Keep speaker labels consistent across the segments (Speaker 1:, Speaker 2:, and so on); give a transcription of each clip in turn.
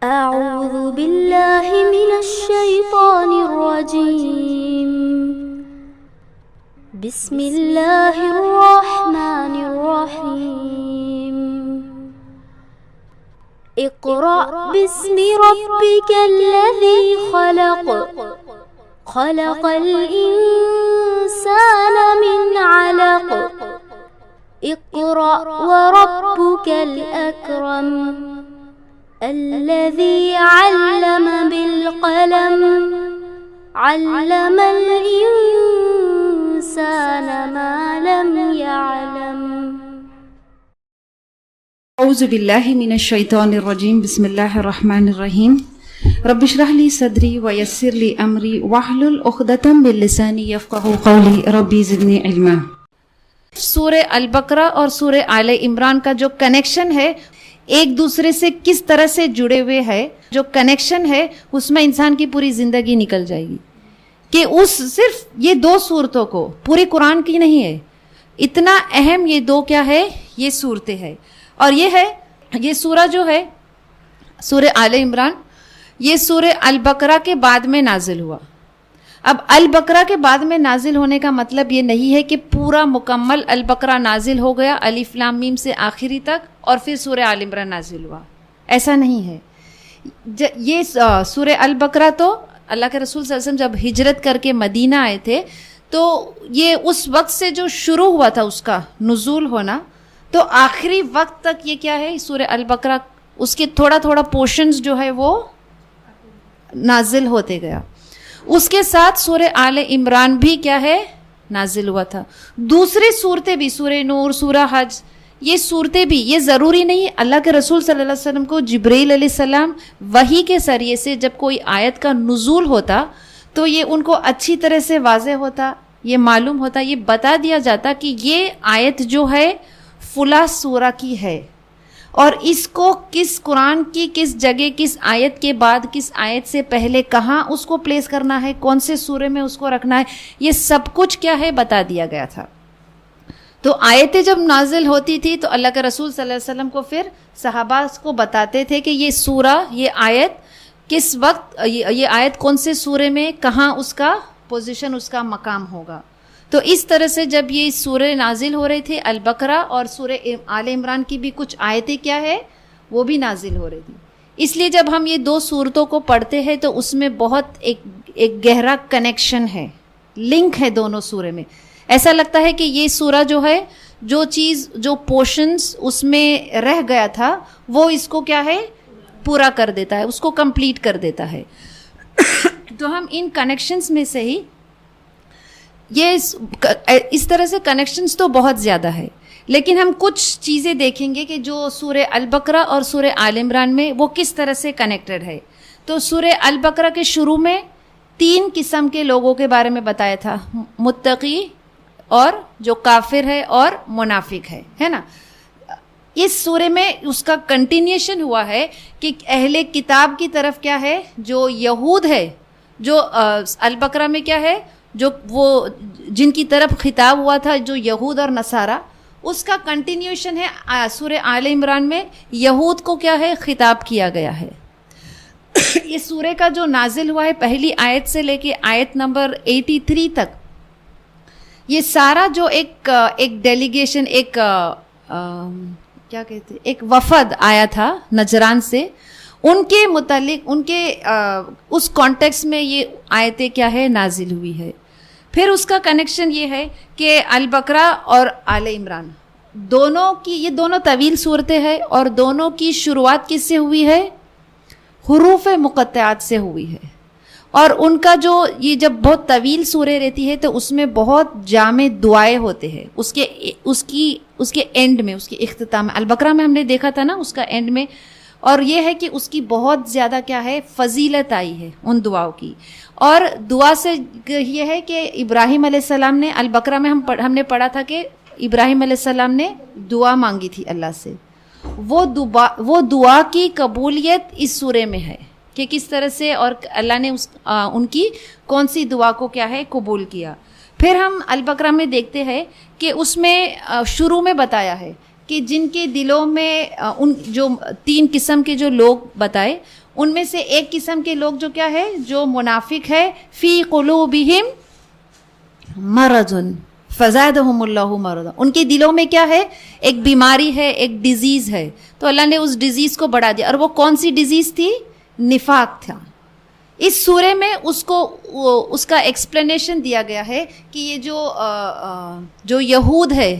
Speaker 1: أعوذ بالله من الشيطان الرجيم. بسم الله الرحمن الرحيم. اقرأ باسم ربك الذي خلق. خلق الإنسان من علق. اقرأ وربك الأكرم. الذي علم بالقلم. علم الإنسان ما لم يعلم.
Speaker 2: اعوذ باللہ من الشیطان الرجیم. بسم اللہ الرحمن الرحیم. رب اشرح لی صدری ویسر لی امری واحلل عقدۃ من لسانی یفقہوا قولی. ربی زدنی علما.
Speaker 3: سورہ البقرہ اور سورہ آل عمران کا جو کنیکشن ہے ایک دوسرے سے کس طرح سے جڑے ہوئے ہے، جو کنیکشن ہے اس میں انسان کی پوری زندگی نکل جائے گی کہ اس صرف یہ دو صورتوں کو، پورے قرآن کی نہیں ہے، اتنا اہم یہ دو کیا ہے، یہ صورتیں ہے. اور یہ ہے، یہ سورہ جو ہے سورہ آل عمران، یہ سورہ البقرہ کے بعد میں نازل ہوا. اب البقرہ کے بعد میں نازل ہونے کا مطلب یہ نہیں ہے کہ پورا مکمل البقرہ نازل ہو گیا الف لام میم سے آخری تک اور پھر سورہ آل عمران نازل ہوا، ایسا نہیں ہے. یہ سورہ البقرہ تو اللہ کے رسول صلی اللہ علیہ وسلم جب ہجرت کر کے مدینہ آئے تھے تو یہ اس وقت سے جو شروع ہوا تھا اس کا نزول ہونا، تو آخری وقت تک یہ کیا ہے، سورہ البقرہ اس کے تھوڑا تھوڑا پورشنز جو ہے وہ نازل ہوتے گیا. اس کے ساتھ سورہ آل عمران بھی کیا ہے، نازل ہوا تھا. دوسری صورتیں بھی، سورہ نور، سورہ حج، یہ صورتیں بھی، یہ ضروری نہیں اللہ کے رسول صلی اللہ علیہ وسلم کو جبرائیل علیہ السلام وحی کے ذریعے سے جب کوئی آیت کا نزول ہوتا تو یہ ان کو اچھی طرح سے واضح ہوتا، یہ معلوم ہوتا، یہ بتا دیا جاتا کہ یہ آیت جو ہے فلاں سورہ کی ہے اور اس کو کس قرآن کی کس جگہ، کس آیت کے بعد، کس آیت سے پہلے کہاں اس کو پلیس کرنا ہے، کون سے سورے میں اس کو رکھنا ہے، یہ سب کچھ کیا ہے بتا دیا گیا تھا. تو آیتیں جب نازل ہوتی تھی تو اللہ کے رسول صلی اللہ علیہ وسلم کو پھر صحابہ کو بتاتے تھے کہ یہ سورہ، یہ آیت کس وقت، یہ آیت کون سے سورے میں کہاں اس کا پوزیشن، اس کا مقام ہوگا. تو اس طرح سے جب یہ سورہ نازل ہو رہے تھے البقرہ اور سورہ آل عمران کی بھی کچھ آیتیں کیا ہے وہ بھی نازل ہو رہی تھی. اس لیے جب ہم یہ دو صورتوں کو پڑھتے ہیں تو اس میں بہت ایک گہرا کنیکشن ہے، لنک ہے دونوں سورے میں. ایسا لگتا ہے کہ یہ سورہ جو ہے، جو چیز، جو پورشنز اس میں رہ گیا تھا وہ اس کو کیا ہے پورا کر دیتا ہے، اس کو کمپلیٹ کر دیتا ہے. تو ہم ان کنیکشنز میں سے ہی، یہ اس طرح سے کنیکشنز تو بہت زیادہ ہے لیکن ہم کچھ چیزیں دیکھیں گے کہ جو سورہ البقرہ اور سورہ آل عمران میں وہ کس طرح سے کنیکٹڈ ہے. تو سورہ البقرہ کے شروع میں 3 قسم کے لوگوں کے بارے میں بتایا تھا، متقی اور جو کافر ہے اور منافق ہے نا. اس سورے میں اس کا کنٹینیوشن ہوا ہے کہ اہل کتاب کی طرف کیا ہے، جو یہود ہے، جو البقرہ میں کیا ہے، جو وہ جن کی طرف خطاب ہوا تھا جو یہود اور نصارہ، اس کا کنٹینیوشن ہے سورہ آل عمران میں یہود کو کیا ہے خطاب کیا گیا ہے. اس سورے کا جو نازل ہوا ہے پہلی آیت سے لے کے آیت نمبر 83 تک، یہ سارا جو ایک ڈیلیگیشن، ایک کیا کہتے ہیں، ایک وفد آیا تھا نجران سے، ان کے متعلق، ان کے اس کانٹیکس میں یہ آیتیں کیا ہے نازل ہوئی ہے. پھر اس کا کنیکشن یہ ہے کہ البقرہ اور آل عمران دونوں کی، یہ دونوں طویل صورتیں ہیں اور دونوں کی شروعات کس سے ہوئی ہے، حروف مقطعات سے ہوئی ہے. اور ان کا جو یہ جب بہت طویل سورہ رہتی ہے تو اس میں بہت جامع دعائیں ہوتے ہیں اس کے اینڈ میں، اس کے اختتام میں. البقرہ میں ہم نے دیکھا تھا نا اس کا اینڈ میں، اور یہ ہے کہ اس کی بہت زیادہ کیا ہے فضیلت آئی ہے ان دعاؤں کی. اور دعا سے یہ ہے کہ ابراہیم علیہ السلام نے، البقرہ میں ہم نے پڑھا تھا کہ ابراہیم علیہ السلام نے دعا مانگی تھی اللہ سے، وہ دعا کی قبولیت اس سورے میں ہے کہ کس طرح سے اور اللہ نے ان کی کون سی دعا کو کیا ہے قبول کیا. پھر ہم البقرہ میں دیکھتے ہیں کہ اس میں شروع میں بتایا ہے کہ جن کے دلوں میں ان جو 3 قسم کے جو لوگ بتائے ان میں سے ایک قسم کے لوگ جو کیا ہے, جو منافق ہے, فی قلوبہم مرض فزادہم اللہ مرضا, ان کے دلوں میں کیا ہے, ایک بیماری ہے, ایک ڈیزیز ہے, تو اللہ نے اس ڈیزیز کو بڑھا دیا. اور وہ کون سی ڈیزیز تھی؟ نفاق تھا. اس سورے میں اس کا ایکسپلینیشن دیا گیا ہے کہ یہ جو یہود ہے,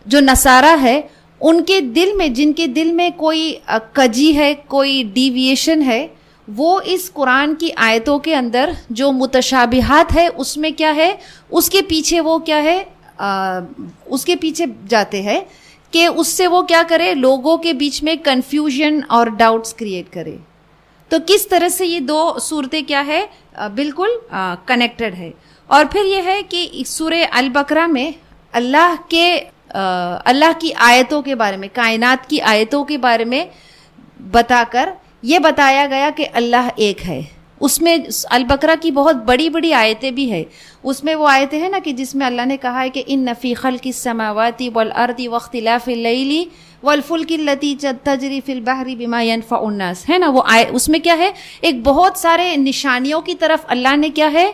Speaker 3: جو نصارہ ہے, ان کے دل میں, جن کے دل میں کوئی کجی ہے, کوئی ڈیویشن ہے, وہ اس قرآن کی آیتوں کے اندر جو متشابہات ہے اس میں کیا ہے, اس کے پیچھے وہ کیا ہے, اس کے پیچھے جاتے ہیں کہ اس سے وہ کیا کرے, لوگوں کے بیچ میں کنفیوژن اور ڈاؤٹس کریٹ کرے. تو کس طرح سے یہ دو صورتیں کیا ہے, بالکل کنیکٹڈ ہے. اور پھر یہ ہے کہ سورہ البقرہ میں اللہ کی آیتوں کے بارے میں, کائنات کی آیتوں کے بارے میں بتا کر یہ بتایا گیا کہ اللہ ایک ہے. اس میں البقرہ کی بہت بڑی بڑی آیتیں بھی ہیں. اس میں وہ آیتیں ہیں نا کہ جس میں اللہ نے کہا ہے کہ ان فی خلق السماوات والارض واختلاف اللیل والفلک التی تجری فی البحر بما ينفع الناس, ہے نا. وہ اس میں کیا ہے, ایک بہت سارے نشانیوں کی طرف اللہ نے کیا ہے,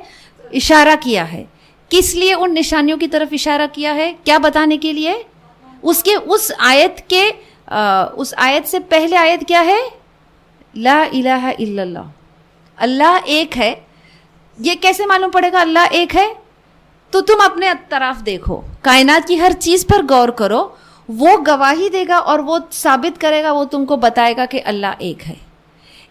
Speaker 3: اشارہ کیا ہے. کس لیے ان نشانیوں کی طرف اشارہ کیا ہے, کیا بتانے کے لیے؟ اس آیت سے پہلے آیت کیا ہے, لا الہ الا اللہ, اللہ ایک ہے. یہ کیسے معلوم پڑے گا اللہ ایک ہے؟ تو تم اپنے طرف دیکھو, کائنات کی ہر چیز پر غور کرو, وہ گواہی دے گا اور وہ ثابت کرے گا, وہ تم کو بتائے گا کہ اللہ ایک ہے.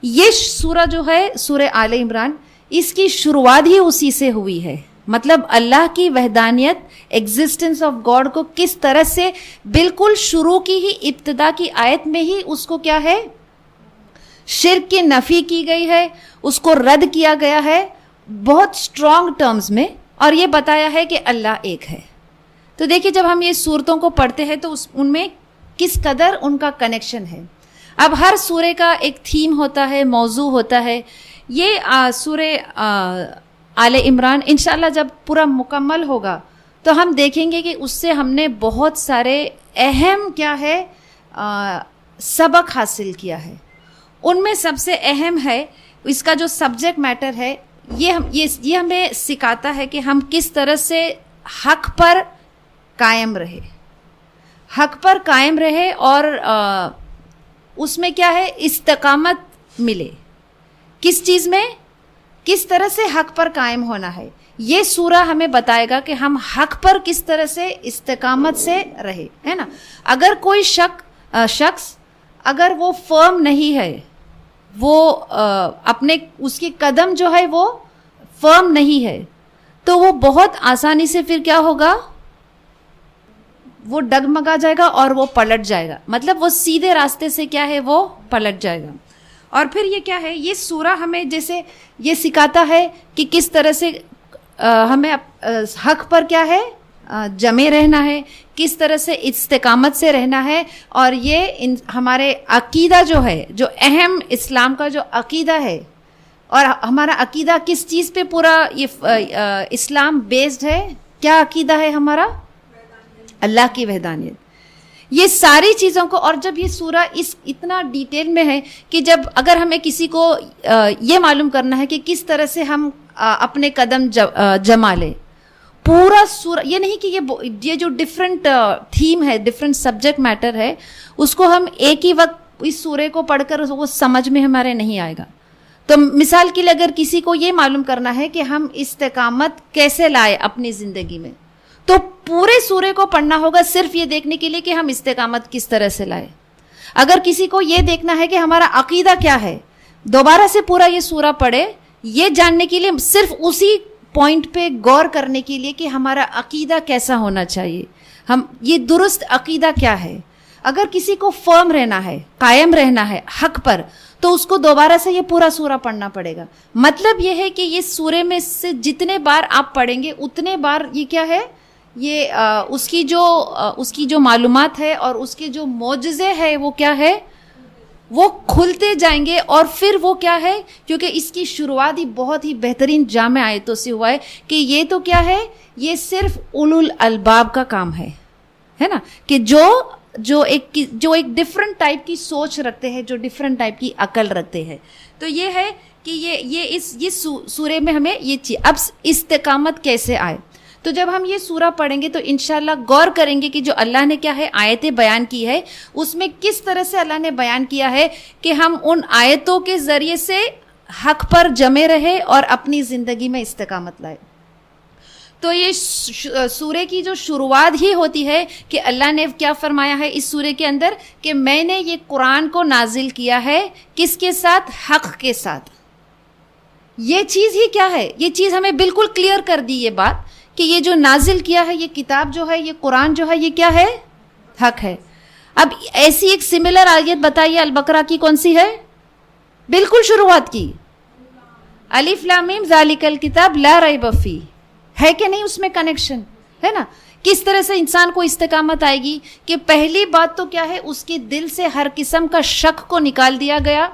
Speaker 3: یہ سورہ جو ہے سورہ آل عمران, اس کی شروعات ہی اسی سے ہوئی ہے. مطلب اللہ کی وحدانیت, ایگزسٹنس آف گاڈ کو کس طرح سے بالکل شروع کی ہی, ابتدا کی آیت میں ہی اس کو کیا ہے, شرک کی نفی کی گئی ہے, اس کو رد کیا گیا ہے بہت اسٹرانگ ٹرمز میں, اور یہ بتایا ہے کہ اللہ ایک ہے. تو دیکھیے جب ہم یہ صورتوں کو پڑھتے ہیں تو ان میں کس قدر ان کا کنیکشن ہے. اب ہر سورے کا ایک تھیم ہوتا ہے, موضوع ہوتا ہے. یہ سورہ آل عمران انشاءاللہ جب پورا مکمل ہوگا تو ہم دیکھیں گے کہ اس سے ہم نے بہت سارے اہم کیا ہے سبق حاصل کیا ہے. ان میں سب سے اہم ہے اس کا جو سبجیکٹ میٹر ہے, یہ ہمیں سکھاتا ہے کہ ہم کس طرح سے حق پر قائم رہے, حق پر قائم رہے اور اس میں کیا ہے, استقامت ملے. کس چیز میں, کس طرح سے حق پر قائم ہونا ہے. یہ سورہ ہمیں بتائے گا کہ ہم حق پر کس طرح سے استقامت سے رہے, ہے نا. اگر کوئی شخص اگر وہ فرم نہیں ہے, وہ اپنے اس کی قدم جو ہے وہ فرم نہیں ہے, تو وہ بہت آسانی سے پھر کیا ہوگا, وہ ڈگمگا جائے گا اور وہ پلٹ جائے گا. مطلب وہ سیدھے راستے سے کیا ہے, وہ پلٹ جائے گا. اور پھر یہ کیا ہے, یہ سورہ ہمیں جیسے یہ سکھاتا ہے کہ کس طرح سے ہمیں حق پر کیا ہے, جمے رہنا ہے, کس طرح سے استقامت سے رہنا ہے. اور یہ ہمارے عقیدہ جو ہے, جو اہم اسلام کا جو عقیدہ ہے, اور ہمارا عقیدہ کس چیز پہ پورا یہ اسلام بیسڈ ہے, کیا عقیدہ ہے ہمارا, اللہ کی وحدانیت. یہ ساری چیزوں کو, اور جب یہ سورہ اتنا ڈیٹیل میں ہے کہ جب اگر ہمیں کسی کو یہ معلوم کرنا ہے کہ کس طرح سے ہم اپنے قدم جما لیں, پورا سورہ, یہ نہیں کہ یہ جو ڈفرینٹ تھیم ہے, ڈفرینٹ سبجیکٹ میٹر ہے, اس کو ہم ایک ہی وقت اس سورے کو پڑھ کر وہ سمجھ میں ہمارے نہیں آئے گا. تو مثال کے لیے اگر کسی کو یہ معلوم کرنا ہے کہ ہم استقامت کیسے لائے اپنی زندگی میں, تو پورے سورے کو پڑھنا ہوگا صرف یہ دیکھنے کے لیے کہ ہم استقامت کس طرح سے لائے. اگر کسی کو یہ دیکھنا ہے کہ ہمارا عقیدہ کیا ہے, دوبارہ سے پورا یہ سورہ پڑھے, یہ جاننے کے لیے صرف اسی پوائنٹ پہ غور کرنے کے لیے کہ ہمارا عقیدہ کیسا ہونا چاہیے, ہم یہ درست عقیدہ کیا ہے. اگر کسی کو فرم رہنا ہے, قائم رہنا ہے حق پر, تو اس کو دوبارہ سے یہ پورا سورہ پڑھنا پڑے گا. مطلب یہ ہے کہ یہ سورے میں سے جتنے بار آپ پڑھیں گے اتنے بار یہ کیا ہے, یہ اس کی جو معلومات ہے اور اس کے جو معجزے ہے وہ کیا ہے, وہ کھلتے جائیں گے. اور پھر وہ کیا ہے, کیونکہ اس کی شروعات ہی بہت ہی بہترین جامع آیتوں سے ہوا ہے کہ یہ تو کیا ہے, یہ صرف اولو الالباب کا کام ہے نا, کہ جو جو ایک ڈفرنٹ ٹائپ کی سوچ رکھتے ہیں, جو ڈفرنٹ ٹائپ کی عقل رکھتے ہیں. تو یہ ہے کہ یہ سورے میں ہمیں یہ اب استقامت کیسے آئے. تو جب ہم یہ سورہ پڑھیں گے تو انشاءاللہ غور کریں گے کہ جو اللہ نے کیا ہے آیتیں بیان کی ہے, اس میں کس طرح سے اللہ نے بیان کیا ہے کہ ہم ان آیتوں کے ذریعے سے حق پر جمے رہے اور اپنی زندگی میں استقامت لائے. تو یہ سورے کی جو شروعات ہی ہوتی ہے کہ اللہ نے کیا فرمایا ہے اس سورے کے اندر کہ میں نے یہ قرآن کو نازل کیا ہے کس کے ساتھ؟ حق کے ساتھ. یہ چیز ہی کیا ہے, یہ چیز ہمیں بالکل کلیئر کر دی یہ بات کہ یہ جو نازل کیا ہے, یہ کتاب جو ہے, یہ قرآن جو ہے, یہ کیا ہے؟ حق ہے. اب ایسی ایک سملر آیت بتائیے البقرہ کی کون سی ہے؟ بالکل شروعات کی, الف لام میم ذالک الکتاب لا ریب فیہ, ہے کہ نہیں؟ اس میں کنیکشن ہے نا. کس طرح سے انسان کو استقامت آئے گی کہ پہلی بات تو کیا ہے, اس کے دل سے ہر قسم کا شک کو نکال دیا گیا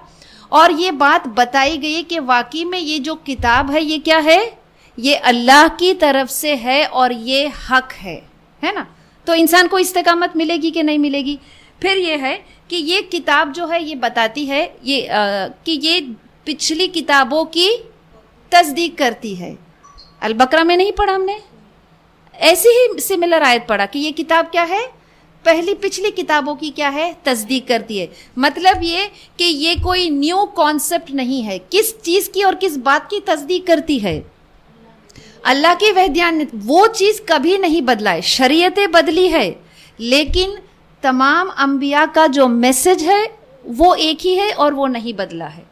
Speaker 3: اور یہ بات بتائی گئی کہ واقعی میں یہ جو کتاب ہے یہ کیا ہے, یہ اللہ کی طرف سے ہے اور یہ حق ہے نا. تو انسان کو استقامت ملے گی کہ نہیں ملے گی. پھر یہ ہے کہ یہ کتاب جو ہے یہ بتاتی ہے کہ یہ پچھلی کتابوں کی تصدیق کرتی ہے. البقرہ میں نہیں پڑھا ہم نے, ایسی ہی سملر آیت پڑھا کہ یہ کتاب کیا ہے, پچھلی کتابوں کی کیا ہے, تصدیق کرتی ہے. مطلب یہ کہ یہ کوئی نیو کانسیپٹ نہیں ہے. کس چیز کی اور کس بات کی تصدیق کرتی ہے؟ اللہ کی وحدانیت. وہ چیز کبھی نہیں بدلا ہے, شریعتیں بدلی ہے لیکن تمام انبیاء کا جو میسج ہے وہ ایک ہی ہے اور وہ نہیں بدلا ہے.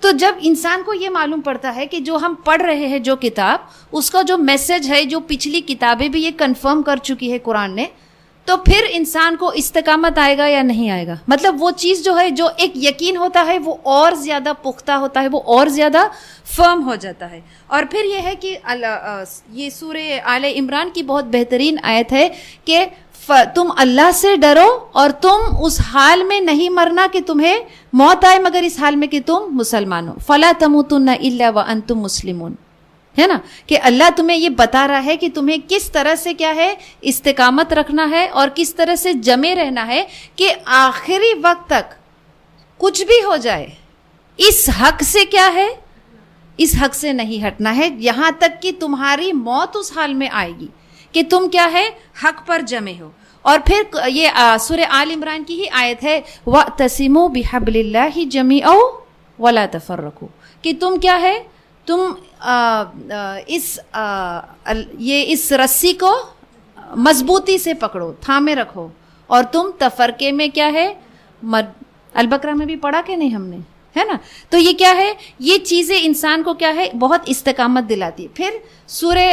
Speaker 3: تو جب انسان کو یہ معلوم پڑتا ہے کہ جو ہم پڑھ رہے ہیں جو کتاب, اس کا جو میسج ہے, جو پچھلی کتابیں بھی یہ کنفرم کر چکی ہے قرآن نے, تو پھر انسان کو استقامت آئے گا یا نہیں آئے گا. مطلب وہ چیز جو ہے, جو ایک یقین ہوتا ہے وہ اور زیادہ پختہ ہوتا ہے, وہ اور زیادہ فرم ہو جاتا ہے. اور پھر یہ ہے کہ یہ سورہ آل عمران کی بہت بہترین آیت ہے کہ تم اللہ سے ڈرو اور تم اس حال میں نہیں مرنا کہ تمہیں موت آئے مگر اس حال میں کہ تم مسلمان ہو. فلا تموتن الا وانتم مسلمون, ہے نا, کہ اللہ تمہیں یہ بتا رہا ہے کہ تمہیں کس طرح سے کیا ہے استقامت رکھنا ہے اور کس طرح سے جمے رہنا ہے کہ آخری وقت تک کچھ بھی ہو جائے اس حق سے کیا ہے, اس حق سے نہیں ہٹنا ہے یہاں تک کہ تمہاری موت اس حال میں آئے گی کہ تم کیا ہے, حق پر جمے ہو. اور پھر یہ سورہ آل عمران کی ہی آیت ہے وَاعْتَصِمُوا بِحَبْلِ اللَّهِ جَمِيعًا وَلَا تَفَرَّقُوا, کہ تم کیا ہے, تم اس رسی کو مضبوطی سے پکڑو, تھامے رکھو, اور تم تفرقے میں کیا ہے, البقرہ میں بھی پڑھا کہ نہیں ہم نے, ہے نا. تو یہ کیا ہے, یہ چیزیں انسان کو کیا ہے بہت استقامت دلاتی ہے. پھر سورہ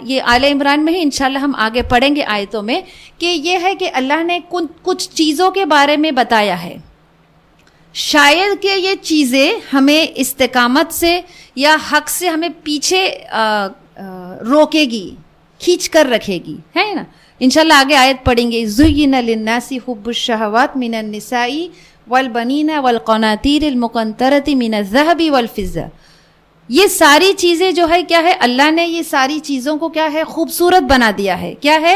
Speaker 3: یہ آل عمران میں ہی انشاءاللہ ہم آگے پڑھیں گے آیتوں میں کہ یہ ہے کہ اللہ نے کچھ چیزوں کے بارے میں بتایا ہے, شاید کہ یہ چیزیں ہمیں استقامت سے یا حق سے ہمیں پیچھے روکے گی, کھینچ کر رکھے گی, ہے نا. انشاءاللہ آگے آیت پڑھیں گے زُيِّنَ لِلنَّاسِ حُبُّ الشَّهَوَاتِ مِنَ النِّسَاءِ وَالْبَنِينَ وَالْقَنَاطِيرِ الْمُقَنطَرَةِ مِنَ الذَّهَبِ وَالْفِضَّةِ. یہ ساری چیزیں جو ہے کیا ہے, اللہ نے یہ ساری چیزوں کو کیا ہے خوبصورت بنا دیا ہے. کیا ہے,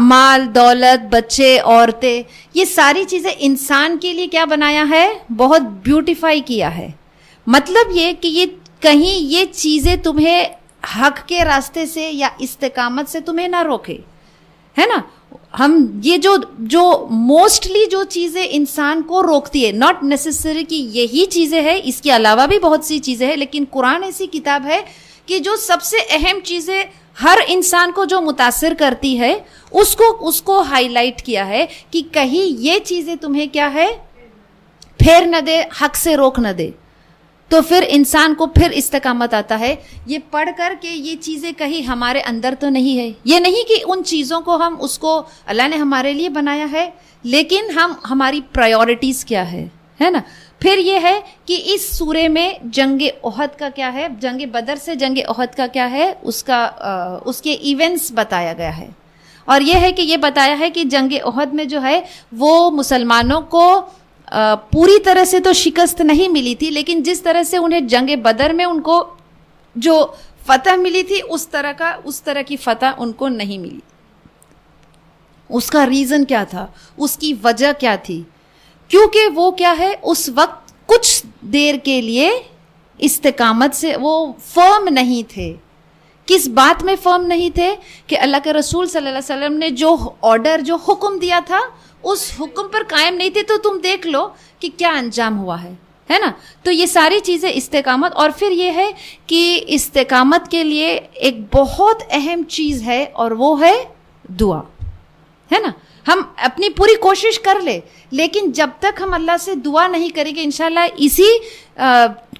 Speaker 3: مال دولت, بچے, عورتیں, یہ ساری چیزیں انسان کے لیے کیا بنایا ہے, بہت بیوٹیفائی کیا ہے. مطلب یہ کہ یہ کہیں یہ چیزیں تمہیں حق کے راستے سے یا استقامت سے تمہیں نہ روکے, ہے نا. ہم یہ جو موسٹلی جو چیزیں انسان کو روکتی ہے, ناٹ نیسسری کہ یہی چیزیں ہیں, اس کے علاوہ بھی بہت سی چیزیں ہیں, لیکن قرآن ایسی کتاب ہے کہ جو سب سے اہم چیزیں ہر انسان کو جو متاثر کرتی ہے اس کو ہائی لائٹ کیا ہے کہ کہیں یہ چیزیں تمہیں کیا ہے پھیر نہ دے, حق سے روک نہ دے. تو پھر انسان کو پھر استقامت آتا ہے یہ پڑھ کر کہ یہ چیزیں کہیں ہمارے اندر تو نہیں ہے. یہ نہیں کہ ان چیزوں کو ہم اس کو اللہ نے ہمارے لیے بنایا ہے, لیکن ہماری پرائیورٹیز کیا ہے نا. پھر یہ ہے کہ اس سورے میں جنگ احد کا کیا ہے, جنگ بدر سے جنگ احد کا کیا ہے, اس کے ایونٹس بتایا گیا ہے. اور یہ ہے کہ یہ بتایا ہے کہ جنگ احد میں جو ہے وہ مسلمانوں کو پوری طرح سے تو شکست نہیں ملی تھی, لیکن جس طرح سے انہیں جنگ بدر میں ان کو جو فتح ملی تھی اس طرح کی فتح ان کو نہیں ملی. اس کا ریزن کیا تھا, اس کی وجہ کیا تھی, کیونکہ وہ کیا ہے اس وقت کچھ دیر کے لیے استقامت سے وہ فرم نہیں تھے. کس بات میں فرم نہیں تھے؟ کہ اللہ کے رسول صلی اللہ علیہ وسلم نے جو آرڈر, جو حکم دیا تھا اس حکم پر قائم نہیں تھے. تو تم دیکھ لو کہ کیا انجام ہوا ہے نا. تو یہ ساری چیزیں استقامت. اور پھر یہ ہے کہ استقامت کے لیے ایک بہت اہم چیز ہے اور وہ ہے دعا, ہے نا. ہم اپنی پوری کوشش کر لیں, لیکن جب تک ہم اللہ سے دعا نہیں کریں گے, انشاءاللہ اسی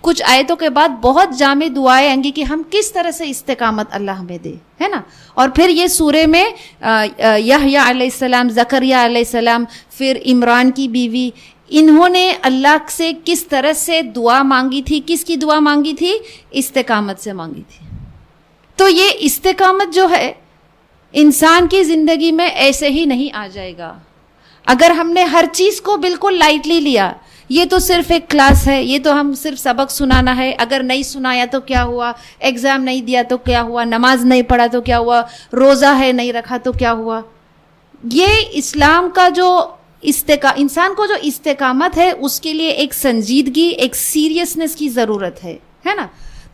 Speaker 3: کچھ آیتوں کے بعد بہت جامع دعائیں آئیں گی کہ ہم کس طرح سے استقامت اللہ ہمیں دے, ہے نا. اور پھر یہ سورے میں یحییٰ علیہ السلام, زکریا علیہ السلام, پھر عمران کی بیوی, انہوں نے اللہ سے کس طرح سے دعا مانگی تھی. کس کی دعا مانگی تھی؟ استقامت سے مانگی تھی. تو یہ استقامت جو ہے انسان کی زندگی میں ایسے ہی نہیں آ جائے گا. اگر ہم نے ہر چیز کو بالکل لائٹلی لیا, یہ تو صرف ایک کلاس ہے, یہ تو ہم صرف سبق سنانا ہے, اگر نہیں سنایا تو کیا ہوا, ایگزام نہیں دیا تو کیا ہوا, نماز نہیں پڑھا تو کیا ہوا, روزہ ہے نہیں رکھا تو کیا ہوا. یہ اسلام کا جو انسان کو جو استقامت ہے اس کے لیے ایک سنجیدگی, ایک سیریسنس کی ضرورت ہے نا.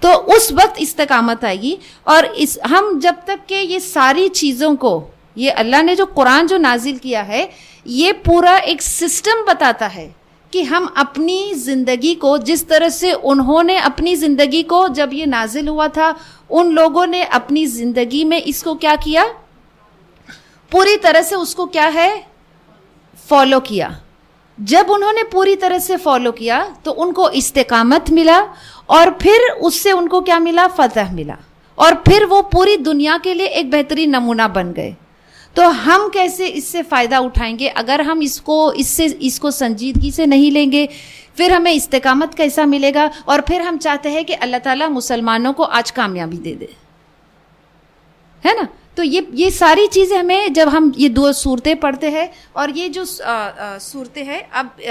Speaker 3: تو اس وقت استقامت آئے گی. اور ہم جب تک کہ یہ ساری چیزوں کو, یہ اللہ نے جو قرآن جو نازل کیا ہے یہ پورا ایک سسٹم بتاتا ہے کہ ہم اپنی زندگی کو, جس طرح سے انہوں نے اپنی زندگی کو جب یہ نازل ہوا تھا ان لوگوں نے اپنی زندگی میں اس کو کیا کیا, پوری طرح سے اس کو کیا ہے فالو کیا. جب انہوں نے پوری طرح سے فالو کیا تو ان کو استقامت ملا, اور پھر اس سے ان کو کیا ملا, فتح ملا, اور پھر وہ پوری دنیا کے لیے ایک بہترین نمونہ بن گئے. تو ہم کیسے اس سے فائدہ اٹھائیں گے اگر ہم اس کو سنجیدگی سے نہیں لیں گے؟ پھر ہمیں استقامت کیسا ملے گا؟ اور پھر ہم چاہتے ہیں کہ اللہ تعالیٰ مسلمانوں کو آج کامیابی دے دے, ہے نا. تو یہ ساری چیزیں ہمیں جب ہم یہ دو صورتیں پڑھتے ہیں, اور یہ جو صورتیں ہیں, اب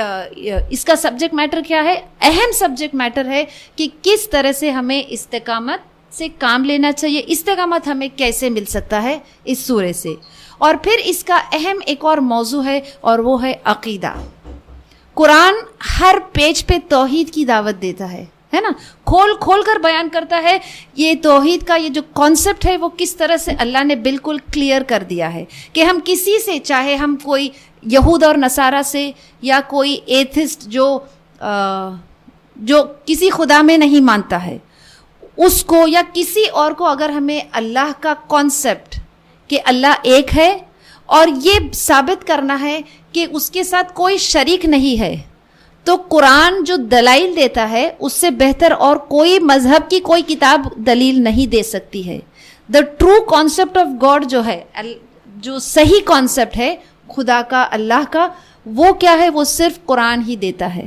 Speaker 3: اس کا سبجیکٹ میٹر کیا ہے؟ اہم سبجیکٹ میٹر ہے کہ کس طرح سے ہمیں استقامت سے کام لینا چاہیے, استقامت ہمیں کیسے مل سکتا ہے اس سورے سے. اور پھر اس کا اہم ایک اور موضوع ہے اور وہ ہے عقیدہ. قرآن ہر پیج پہ توحید کی دعوت دیتا ہے نا, کھول کھول کر بیان کرتا ہے یہ توحید کا یہ جو کانسیپٹ ہے وہ کس طرح سے اللہ نے بالکل کلیئر کر دیا ہے کہ ہم کسی سے, چاہے ہم کوئی یہود اور نصارہ سے, یا کوئی ایتھسٹ جو کسی خدا میں نہیں مانتا ہے اس کو, یا کسی اور کو, اگر ہمیں اللہ کا کانسیپٹ کہ اللہ ایک ہے اور یہ ثابت کرنا ہے کہ اس کے ساتھ کوئی شریک نہیں ہے, تو قرآن جو دلائل دیتا ہے اس سے بہتر اور کوئی مذہب کی کوئی کتاب دلیل نہیں دے سکتی ہے. The true concept of God جو ہے, جو صحیح کانسیپٹ ہے خدا کا, اللہ کا, وہ کیا ہے, وہ صرف قرآن ہی دیتا ہے.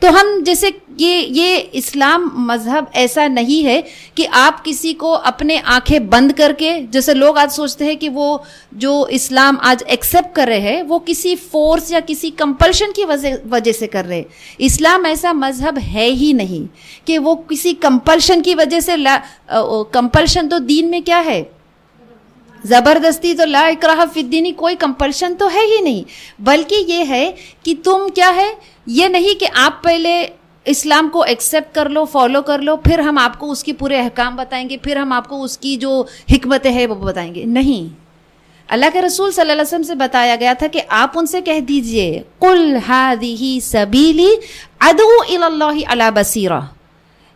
Speaker 3: تو ہم جیسے یہ اسلام مذہب ایسا نہیں ہے کہ آپ کسی کو اپنے آنکھیں بند کر کے, جیسے لوگ آج سوچتے ہیں کہ وہ جو اسلام آج ایکسیپٹ کر رہے ہیں وہ کسی فورس یا کسی کمپلشن کی وجہ سے کر رہے. اسلام ایسا مذہب ہے ہی نہیں کہ وہ کسی کمپلشن کی وجہ سے, کمپلشن تو دین میں کیا ہے, زبردستی, تو لا اکراہ فی الدین, کوئی کمپلشن تو ہے ہی نہیں, بلکہ یہ ہے کہ تم کیا ہے, یہ نہیں کہ آپ پہلے اسلام کو ایکسیپٹ کر لو, فالو کر لو, پھر ہم آپ کو اس کی پورے احکام بتائیں گے, پھر ہم آپ کو اس کی جو حکمتیں ہیں وہ بتائیں گے. نہیں, اللہ کے رسول صلی اللہ علیہ وسلم سے بتایا گیا تھا کہ آپ ان سے کہہ دیجئے قل ھذہ سبیلی ادعو الی اللہ علی بصیرۃ,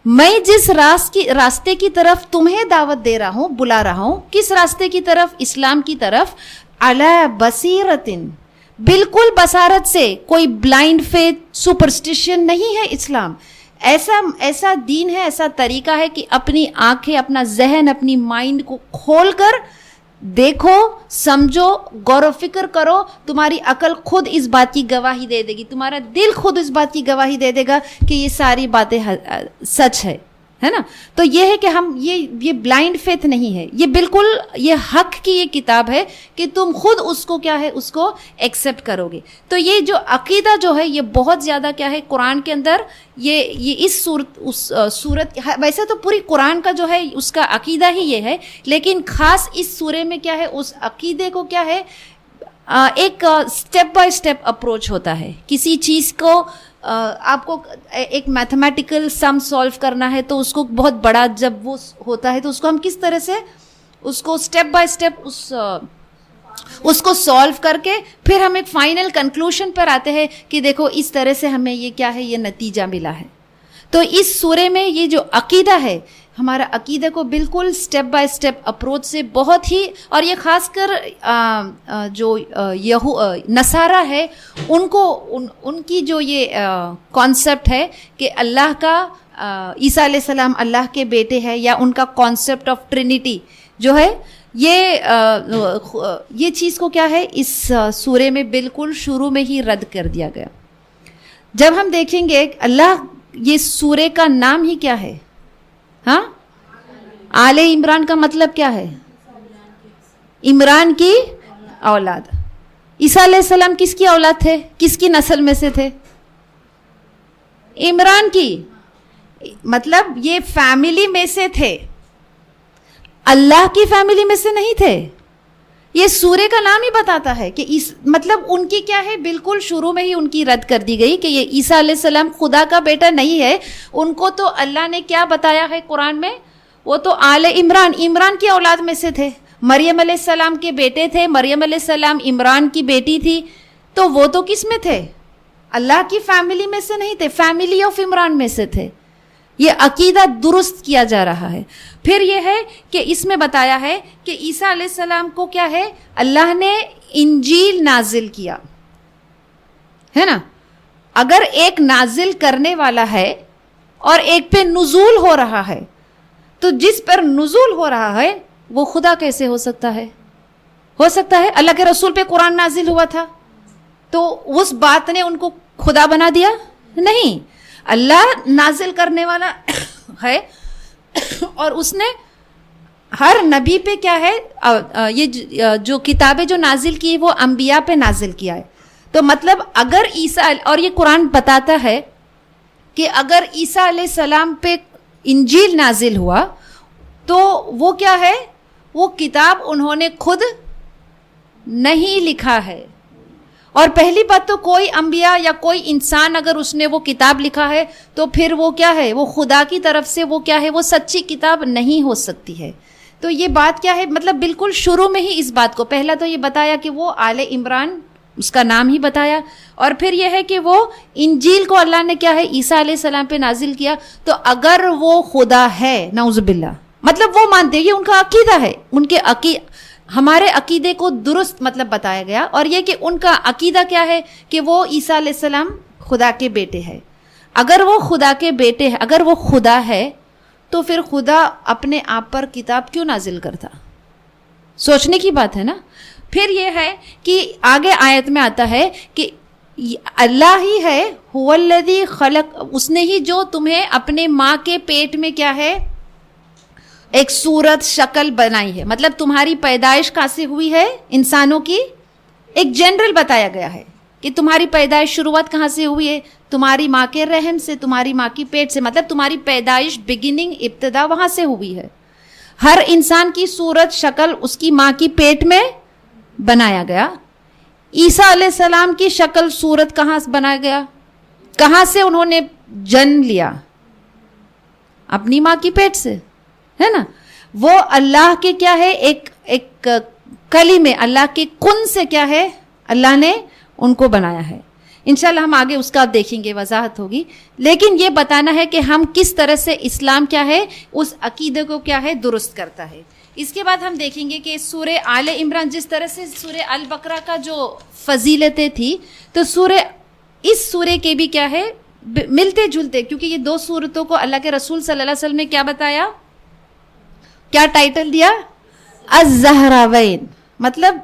Speaker 3: میں جس راستے کی طرف تمہیں دعوت دے رہا ہوں, بلا رہا ہوں, کس راستے کی طرف؟ اسلام کی طرف. علی بصیرۃ, بالکل بصارت سے, کوئی بلائنڈ فیتھ, سپرسٹیشن نہیں ہے اسلام. ایسا دین ہے, ایسا طریقہ ہے کہ اپنی آنکھیں, اپنا ذہن, اپنی مائنڈ کو کھول کر دیکھو, سمجھو, غور و فکر کرو, تمہاری عقل خود اس بات کی گواہی دے دے گی, تمہارا دل خود اس بات کی گواہی دے دے گا کہ یہ ساری باتیں سچ ہے نا. تو یہ ہے کہ ہم یہ بلائنڈ فیتھ نہیں ہے, یہ بالکل یہ حق کی یہ کتاب ہے کہ تم خود اس کو کیا ہے, اس کو ایکسیپٹ کرو گے. تو یہ جو عقیدہ جو ہے یہ بہت زیادہ کیا ہے قرآن کے اندر, یہ اس صورت, ویسے تو پوری قرآن کا جو ہے اس کا عقیدہ ہی یہ ہے, لیکن خاص اس سورے میں کیا ہے, اس عقیدے کو کیا ہے ایک اسٹیپ بائی اسٹیپ اپروچ ہوتا ہے. کسی چیز کو آپ کو ایک میتھمیٹیکل سم سالو کرنا ہے تو اس کو بہت بڑا جب وہ ہوتا ہے تو اس کو ہم کس طرح سے اس کو اسٹیپ بائی اسٹیپ اس کو سالو کر کے پھر ہم ایک فائنل کنکلوژن پر آتے ہیں کہ دیکھو اس طرح سے ہمیں یہ کیا ہے، یہ نتیجہ ملا ہے. تو اس سورے میں یہ جو عقیدہ ہے، ہمارا عقیدہ کو بالکل سٹیپ بائی سٹیپ اپروچ سے بہت ہی، اور یہ خاص کر جو نصارہ ہے ان کو ان کی جو یہ کانسیپٹ ہے کہ اللہ کا عیسیٰ علیہ السلام اللہ کے بیٹے ہے، یا ان کا کانسیپٹ آف ٹرینٹی جو ہے، یہ چیز کو کیا ہے اس سورے میں بالکل شروع میں ہی رد کر دیا گیا. جب ہم دیکھیں گے اللہ، یہ سورے کا نام ہی کیا ہے؟ ہاں، آل عمران کا مطلب کیا ہے؟ عمران کی اولاد. عیسیٰ علیہ السلام کس کی اولاد تھے؟ کس کی نسل میں سے تھے؟ عمران کی، مطلب یہ فیملی میں سے تھے، اللہ کی فیملی میں سے نہیں تھے. یہ سورے کا نام ہی بتاتا ہے کہ مطلب ان کی کیا ہے، بالکل شروع میں ہی ان کی رد کر دی گئی کہ یہ عیسیٰ علیہ السلام خدا کا بیٹا نہیں ہے. ان کو تو اللہ نے کیا بتایا ہے قرآن میں، وہ تو آل عمران، عمران کی اولاد میں سے تھے. مریم علیہ السلام کے بیٹے تھے، مریم علیہ السلام عمران کی بیٹی تھی. تو وہ تو کس میں تھے؟ اللہ کی فیملی میں سے نہیں تھے، فیملی آف عمران میں سے تھے. یہ عقیدہ درست کیا جا رہا ہے. پھر یہ ہے کہ اس میں بتایا ہے کہ عیسیٰ علیہ السلام کو کیا ہے، اللہ نے انجیل نازل کیا ہے نا. اگر ایک نازل کرنے والا ہے اور ایک پہ نزول ہو رہا ہے، تو جس پر نزول ہو رہا ہے وہ خدا کیسے ہو سکتا ہے؟ ہو سکتا ہے اللہ کے رسول پہ قرآن نازل ہوا تھا تو اس بات نے ان کو خدا بنا دیا؟ نہیں. اللہ نازل کرنے والا ہے اور اس نے ہر نبی پہ کیا ہے، یہ جو کتابیں جو نازل کی وہ انبیاء پہ نازل کیا ہے. تو مطلب اگر عیسیٰ، اور یہ قرآن بتاتا ہے کہ اگر عیسیٰ علیہ السلام پہ انجیل نازل ہوا تو وہ کیا ہے، وہ کتاب انہوں نے خود نہیں لکھا ہے. اور پہلی بات تو کوئی انبیاء یا کوئی انسان اگر اس نے وہ کتاب لکھا ہے تو پھر وہ کیا ہے، وہ خدا کی طرف سے وہ کیا ہے، وہ سچی کتاب نہیں ہو سکتی ہے. تو یہ بات کیا ہے، مطلب بالکل شروع میں ہی اس بات کو پہلا تو یہ بتایا کہ وہ آل عمران، اس کا نام ہی بتایا. اور پھر یہ ہے کہ وہ انجیل کو اللہ نے کیا ہے عیسیٰ علیہ السلام پہ نازل کیا. تو اگر وہ خدا ہے، نعوذ باللہ، مطلب وہ مانتے ہیں، یہ ان کا عقیدہ ہے. ان کے ہمارے عقیدے کو درست مطلب بتایا گیا. اور یہ کہ ان کا عقیدہ کیا ہے کہ وہ عیسیٰ علیہ السلام خدا کے بیٹے ہیں. اگر وہ خدا کے بیٹے ہیں، اگر وہ خدا ہے تو پھر خدا اپنے آپ پر کتاب کیوں نازل کرتا؟ سوچنے کی بات ہے نا. پھر یہ ہے کہ آگے آیت میں آتا ہے کہ اللہ ہی ہے، هو الذی خلق، اس نے ہی جو تمہیں اپنے ماں کے پیٹ میں کیا ہے ایک صورت شکل بنائی ہے. مطلب تمہاری پیدائش کہاں سے ہوئی ہے؟ انسانوں کی ایک جنرل بتایا گیا ہے کہ تمہاری پیدائش شروعات کہاں سے ہوئی ہے؟ تمہاری ماں کے رحم سے، تمہاری ماں کی پیٹ سے. مطلب تمہاری پیدائش بگننگ، ابتدا وہاں سے ہوئی ہے. ہر انسان کی صورت شکل اس کی ماں کی پیٹ میں بنایا گیا. عیسیٰ علیہ السلام کی شکل صورت کہاں سے بنایا گیا؟ کہاں سے انہوں نے جنم لیا؟ اپنی ماں کی پیٹ سے، ہے نا. وہ اللہ کے کیا ہے، ایک کلمے، اللہ کے کن سے کیا ہے، اللہ نے ان کو بنایا ہے. انشاءاللہ ہم آگے اس کا دیکھیں گے، وضاحت ہوگی. لیکن یہ بتانا ہے کہ ہم کس طرح سے اسلام کیا ہے، اس عقیدے کو کیا ہے درست کرتا ہے. اس کے بعد ہم دیکھیں گے کہ سورہ آل عمران، جس طرح سے سورہ البقرہ کا جو فضیلتیں تھی، تو اس سورے کے بھی کیا ہے ملتے جلتے، کیونکہ یہ دو سورتوں کو اللہ کے رسول صلی اللہ علیہ وسلم نے کیا بتایا، کیا ٹائٹل دیا؟ الزہراوین، مطلب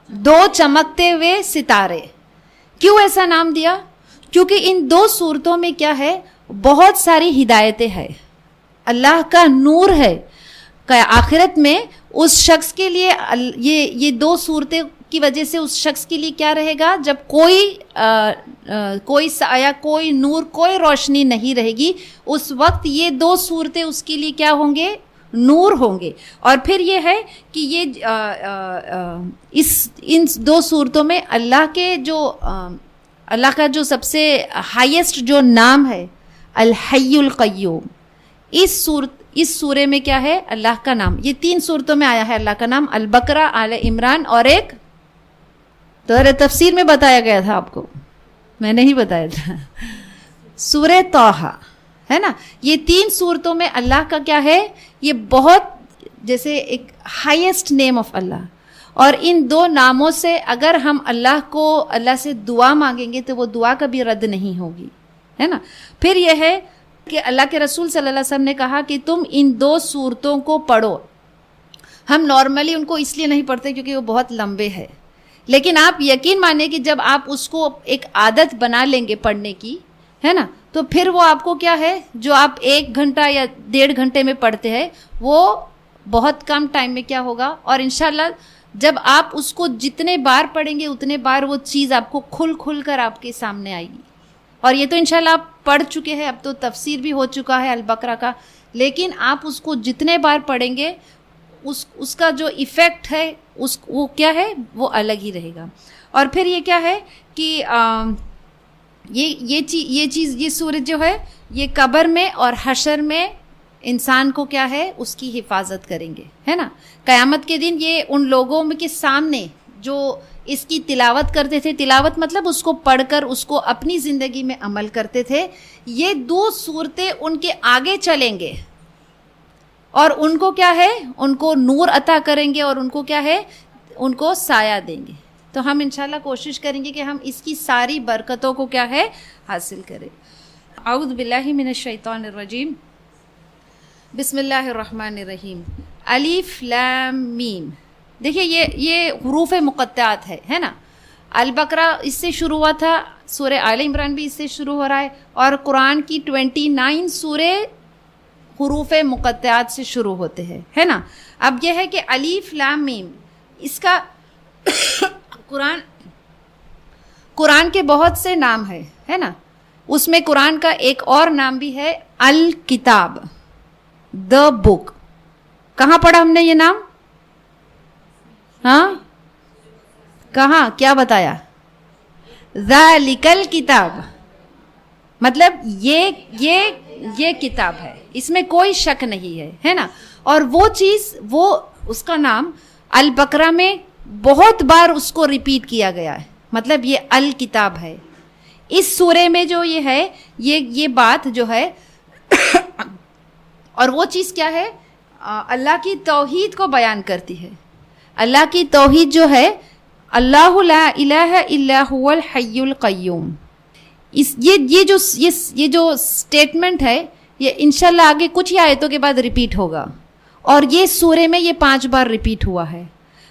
Speaker 3: دو چمکتے ہوئے ستارے. کیوں ایسا نام دیا؟ کیونکہ ان دو صورتوں میں کیا ہے، بہت ساری ہدایتیں ہیں، اللہ کا نور ہے. آخرت میں اس شخص کے لیے یہ دو صورتیں کی وجہ سے اس شخص کے لیے کیا رہے گا، جب کوئی سایہ، کوئی نور، کوئی روشنی نہیں رہے گی، اس وقت یہ دو صورتیں اس کے لیے کیا ہوں گے، نور ہوں گے. اور پھر یہ ہے کہ یہ ان دو صورتوں میں اللہ کے جو اللہ کا جو سب سے ہائیسٹ جو نام ہے الحی القیوم، اس سورے میں کیا ہے اللہ کا نام. یہ 3 صورتوں میں آیا ہے اللہ کا نام، البقرہ، آل عمران اور ایک تو تفسیر میں بتایا گیا تھا آپ کو، میں نہیں بتایا تھا، سورہ طٰہٰ ہے نا. یہ 3 صورتوں میں اللہ کا کیا ہے، یہ بہت جیسے ایک ہائیسٹ نیم آف اللہ. اور ان 2 ناموں سے اگر ہم اللہ سے دعا مانگیں گے تو وہ دعا کبھی رد نہیں ہوگی، ہے نا. پھر یہ ہے کہ اللہ کے رسول صلی اللہ علیہ وسلم نے کہا کہ تم ان 2 صورتوں کو پڑھو. ہم نارملی ان کو اس لیے نہیں پڑھتے کیونکہ وہ بہت لمبے ہیں، لیکن آپ یقین مانیں کہ جب آپ اس کو ایک عادت بنا لیں گے پڑھنے کی، ہے نا، تو پھر وہ آپ کو کیا ہے، جو آپ 1 گھنٹہ یا 1.5 گھنٹے میں پڑھتے ہیں وہ بہت کم ٹائم میں کیا ہوگا. اور انشاءاللہ جب آپ اس کو جتنے بار پڑھیں گے اتنے بار وہ چیز آپ کو کھل کر آپ کے سامنے آئے گی. اور یہ تو انشاءاللہ آپ پڑھ چکے ہیں، اب تو تفسیر بھی ہو چکا ہے البقرہ کا، لیکن آپ اس کو جتنے بار پڑھیں گے اس کا جو ایفیکٹ ہے وہ کیا ہے، وہ الگ ہی رہے گا. اور پھر یہ کیا ہے کہ یہ سورج جو ہے یہ قبر میں اور حشر میں انسان کو کیا ہے اس کی حفاظت کریں گے، ہے نا. قیامت کے دن یہ ان لوگوں کے سامنے جو اس کی تلاوت کرتے تھے، تلاوت مطلب اس کو پڑھ کر اس کو اپنی زندگی میں عمل کرتے تھے، یہ 2 صورتیں ان کے آگے چلیں گے اور ان کو کیا ہے، ان کو نور عطا کریں گے اور ان کو کیا ہے، ان کو سایہ دیں گے. تو ہم انشاءاللہ کوشش کریں گے کہ ہم اس کی ساری برکتوں کو کیا ہے حاصل کریں. اعوذ باللہ من الشیطان الرجیم، بسم اللہ الرحمن الرحیم. الف لام میم. دیکھیے یہ حروف مقطعات ہے نا. البقرہ اس سے شروع ہوا تھا، سورہ آل عمران بھی اس سے شروع ہو رہا ہے، اور قرآن کی 29 سورے حروف مقطعات سے شروع ہوتے ہیں، ہے نا. اب یہ ہے کہ الف لام میم، اس کا قرآن کے بہت سے نام ہے نا. اس میں قرآن کا ایک اور نام بھی ہے الکتاب، دا بک. کہاں پڑھا ہم نے یہ نام؟ ہاں کہاں، کیا بتایا؟ ذالک الکتاب، مطلب یہ کتاب ہے، اس میں کوئی شک نہیں ہے نا. اور وہ چیز، وہ اس کا نام البقرہ میں بہت بار اس کو ریپیٹ کیا گیا ہے، مطلب یہ الکتاب ہے. اس سورے میں جو یہ ہے، یہ بات جو ہے اور وہ چیز کیا ہے، اللہ کی توحید کو بیان کرتی ہے. اللہ کی توحید جو ہے، اللہ لا الہ الا هو الحی القیوم. یہ جو سٹیٹمنٹ ہے یہ انشاءاللہ آگے کچھ ہی آیتوں کے بعد ریپیٹ ہوگا، اور یہ سورے میں یہ 5 بار ریپیٹ ہوا ہے.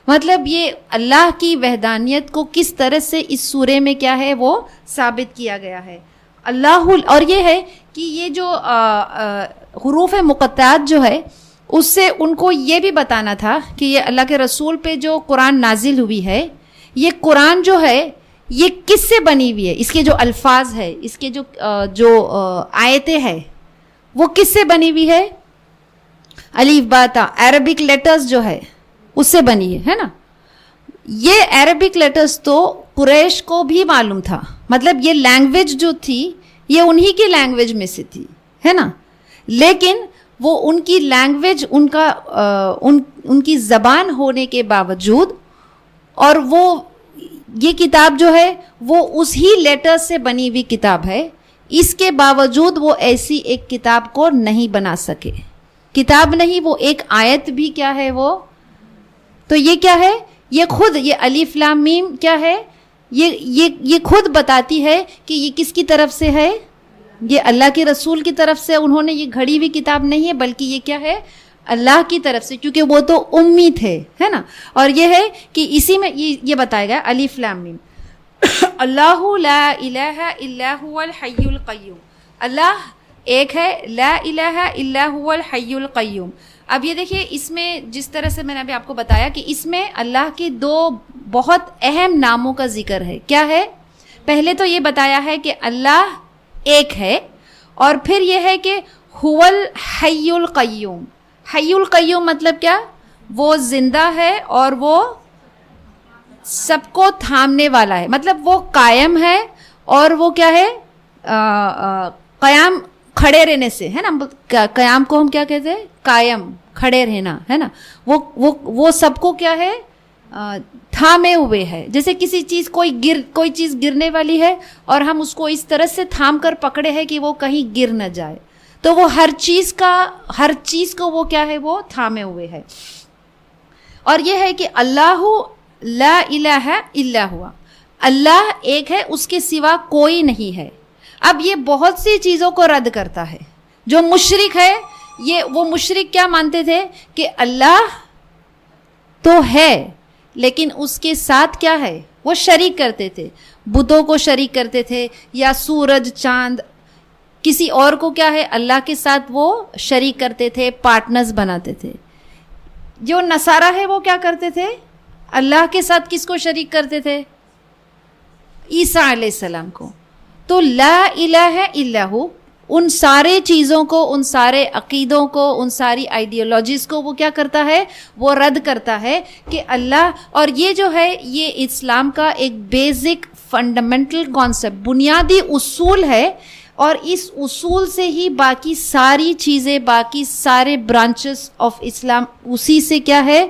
Speaker 3: مطلب یہ اللہ کی وحدانیت کو کس طرح سے اس سورے میں کیا ہے وہ ثابت کیا گیا ہے. اور یہ ہے کہ یہ جو حروف مقطعات جو ہے، اس سے ان کو یہ بھی بتانا تھا کہ یہ اللہ کے رسول پہ جو قرآن نازل ہوئی ہے، یہ قرآن جو ہے یہ کس سے بنی ہوئی ہے، اس کے جو الفاظ ہے، اس کے جو آیتیں ہیں وہ کس سے بنی ہوئی ہے. الف با تا عربک لیٹرز جو ہے اس سے بنی ہے نا. یہ عربک لیٹرز تو قریش کو بھی معلوم تھا، مطلب یہ لینگویج جو تھی یہ انہی کی لینگویج میں سے تھی، ہے نا. لیکن وہ ان کی لینگویج، ان کی زبان ہونے کے باوجود، اور وہ یہ کتاب جو ہے وہ اس ہی لیٹر سے بنی ہوئی کتاب ہے، اس کے باوجود وہ ایسی ایک کتاب کو نہیں بنا سکے. کتاب نہیں، وہ ایک آیت بھی کیا ہے وہ. تو یہ کیا ہے، یہ خود یہ الف لام میم کیا ہے، یہ خود بتاتی ہے کہ یہ کس کی طرف سے ہے. یہ اللہ کے رسول کی طرف سے انہوں نے یہ گھڑی ہوئی کتاب نہیں ہے، بلکہ یہ کیا ہے اللہ کی طرف سے، کیونکہ وہ تو امی تھے، ہے نا. اور یہ ہے کہ اسی میں یہ بتایا گیا الف لام میم. اللہ لا الہ الا هو الحی القیوم. اللہ ایک ہے، لا الہ الا هو الحی القیوم. اب یہ دیکھیے اس میں جس طرح سے میں نے ابھی آپ کو بتایا کہ اس میں اللہ کے 2 بہت اہم ناموں کا ذکر ہے. کیا ہے؟ پہلے تو یہ بتایا ہے کہ اللہ ایک ہے، اور پھر یہ ہے کہ هو الحی القیوم، حی القیوم مطلب کیا؟ وہ زندہ ہے اور وہ سب کو تھامنے والا ہے، مطلب وہ قائم ہے اور وہ کیا ہے؟ قیام کھڑے رہنے سے ہے نا، قیام کو ہم کیا کہتے ہیں؟ قائم، کھڑے رہنا ہے نا. وہ سب کو کیا ہے؟ تھامے ہوئے ہے. جیسے کسی چیز کوئی چیز گرنے والی ہے اور ہم اس کو اس طرح سے تھام کر پکڑے ہے کہ وہ کہیں گر نہ جائے، تو وہ ہر چیز کو وہ کیا ہے؟ وہ تھامے ہوئے ہے. اور یہ ہے کہ اللہ لا الہ الا ہوا، اللہ ایک ہے، اس کے سوا کوئی نہیں ہے. اب یہ بہت سی چیزوں کو رد کرتا ہے. جو مشرک ہے، وہ مشرک کیا مانتے تھے؟ کہ اللہ تو ہے لیکن اس کے ساتھ کیا ہے؟ وہ شریک کرتے تھے، بتوں کو شریک کرتے تھے، یا سورج چاند کسی اور کو کیا ہے؟ اللہ کے ساتھ وہ شریک کرتے تھے، پارٹنرز بناتے تھے. جو نصارہ ہے وہ کیا کرتے تھے؟ اللہ کے ساتھ کس کو شریک کرتے تھے؟ عیسیٰ علیہ السلام کو. تو لا الہ الا ہو ان سارے چیزوں کو، ان سارے عقیدوں کو، ان ساری آئیڈیالوجیز کو وہ کیا کرتا ہے؟ وہ رد کرتا ہے کہ اللہ. اور یہ جو ہے یہ اسلام کا ایک بیسک فنڈامنٹل کانسیپٹ، بنیادی اصول ہے، اور اس اصول سے ہی باقی ساری چیزیں، باقی سارے برانچز آف اسلام اسی سے کیا ہے؟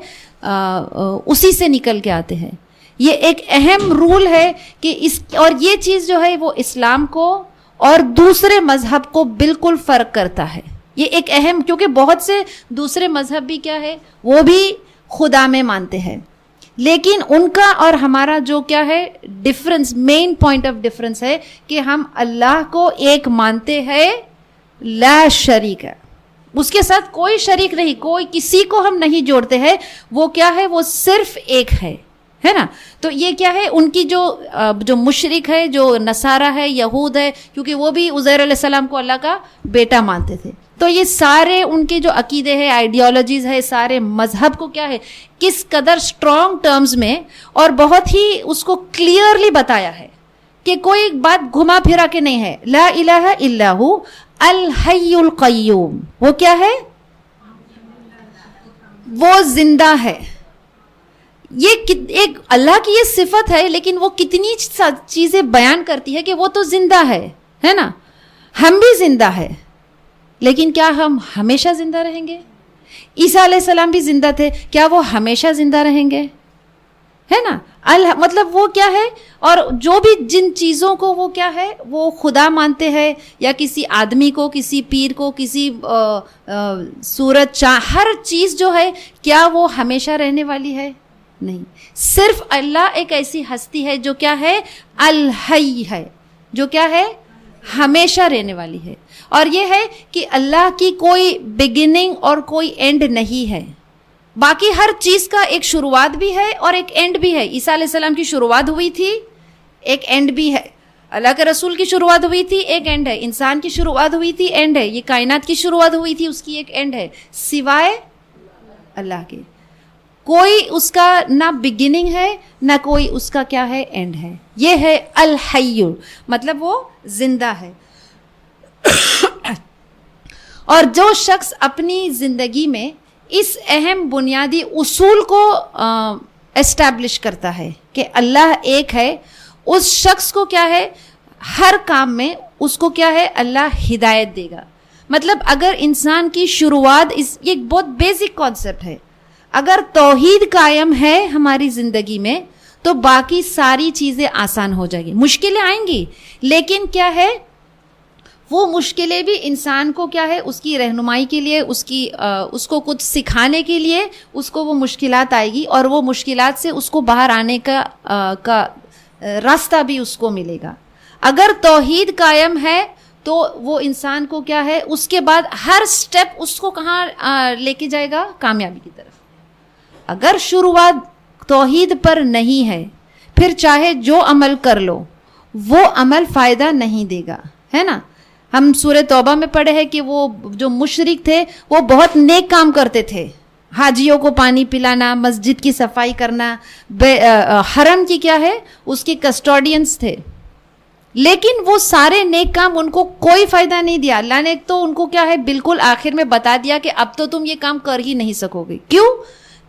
Speaker 3: اسی سے نکل کے آتے ہیں. یہ ایک اہم رول ہے کہ اور یہ چیز جو ہے وہ اسلام کو اور دوسرے مذہب کو بالکل فرق کرتا ہے. یہ ایک اہم، کیونکہ بہت سے دوسرے مذہب بھی کیا ہے؟ وہ بھی خدا میں مانتے ہیں، لیکن ان کا اور ہمارا جو کیا ہے difference, main point of difference ہے کہ ہم اللہ کو ایک مانتے ہیں، لا شریک ہے، اس کے ساتھ کوئی شریک نہیں، کوئی کسی کو ہم نہیں جوڑتے ہیں. وہ کیا ہے؟ وہ صرف ایک ہے نا. تو یہ کیا ہے؟ ان کی جو مشرک ہے، جو نصارہ ہے، یہود ہے، کیونکہ وہ بھی عزیر علیہ السلام کو اللہ کا بیٹا مانتے تھے. تو یہ سارے ان کے جو عقیدے ہیں، آئیڈیالوجیز ہے، سارے مذہب کو کیا ہے کس قدر اسٹرانگ ٹرمز میں اور بہت ہی اس کو کلیئرلی بتایا ہے کہ کوئی بات گھما پھرا کے نہیں ہے. لا الہ الا ہو الحی القیوم، وہ کیا ہے؟ وہ زندہ ہے. یہ ایک اللہ کی یہ صفت ہے، لیکن وہ کتنی چیزیں بیان کرتی ہے کہ وہ تو زندہ ہے نا. ہم بھی زندہ ہے، لیکن کیا ہم ہمیشہ زندہ رہیں گے؟ عیسیٰ علیہ السلام بھی زندہ تھے، کیا وہ ہمیشہ زندہ رہیں گے؟ ہے نا. مطلب وہ کیا ہے؟ اور جو بھی جن چیزوں کو وہ کیا ہے وہ خدا مانتے ہیں، یا کسی آدمی کو، کسی پیر کو، کسی سورج چاند، ہر چیز جو ہے کیا وہ ہمیشہ رہنے والی ہے؟ نہیں. صرف اللہ ایک ایسی ہستی ہے جو کیا ہے؟ الحی ہے، جو کیا ہے؟ ہمیشہ رہنے والی ہے. اور یہ ہے کہ اللہ کی کوئی بگننگ اور کوئی اینڈ نہیں ہے. باقی ہر چیز کا ایک شروعات بھی ہے اور ایک اینڈ بھی ہے. عیسیٰ علیہ السلام کی شروعات ہوئی تھی، ایک اینڈ بھی ہے. اللہ کے رسول کی شروعات ہوئی تھی، ایک اینڈ ہے. انسان کی شروعات ہوئی تھی، اینڈ ہے. یہ کائنات کی شروعات ہوئی تھی، اس کی ایک اینڈ ہے. سوائے اللہ کے کوئی اس کا نہ بگننگ ہے، نہ کوئی اس کا کیا ہے؟ اینڈ ہے. یہ ہے الحی، مطلب وہ زندہ ہے. اور جو شخص اپنی زندگی میں اس اہم بنیادی اصول کو اسٹیبلش کرتا ہے کہ اللہ ایک ہے، اس شخص کو کیا ہے؟ ہر کام میں اس کو کیا ہے؟ اللہ ہدایت دے گا. مطلب اگر انسان کی شروعات، یہ ایک بہت بیسک کانسیپٹ ہے، اگر توحید قائم ہے ہماری زندگی میں تو باقی ساری چیزیں آسان ہو جائیں گی. مشکلیں آئیں گی، لیکن کیا ہے؟ وہ مشکلیں بھی انسان کو کیا ہے؟ اس کی رہنمائی کے لیے، اس کو کچھ سکھانے کے لیے اس کو وہ مشکلات آئے گی، اور وہ مشکلات سے اس کو باہر آنے کا راستہ بھی اس کو ملے گا. اگر توحید قائم ہے تو وہ انسان کو کیا ہے؟ اس کے بعد ہر سٹیپ اس کو کہاں لے کے جائے گا؟ کامیابی کی طرف. اگر شروعات توحید پر نہیں ہے، پھر چاہے جو عمل کر لو وہ عمل فائدہ نہیں دے گا، ہے نا. ہم سورہ توبہ میں پڑھے ہیں کہ وہ جو مشرک تھے وہ بہت نیک کام کرتے تھے، حاجیوں کو پانی پلانا، مسجد کی صفائی کرنا، حرم کی کیا ہے؟ اس کے کسٹوڈینز تھے. لیکن وہ سارے نیک کام ان کو کوئی فائدہ نہیں دیا. اللہ نے تو ان کو کیا ہے بالکل آخر میں بتا دیا کہ اب تو تم یہ کام کر ہی نہیں سکو گے. کیوں؟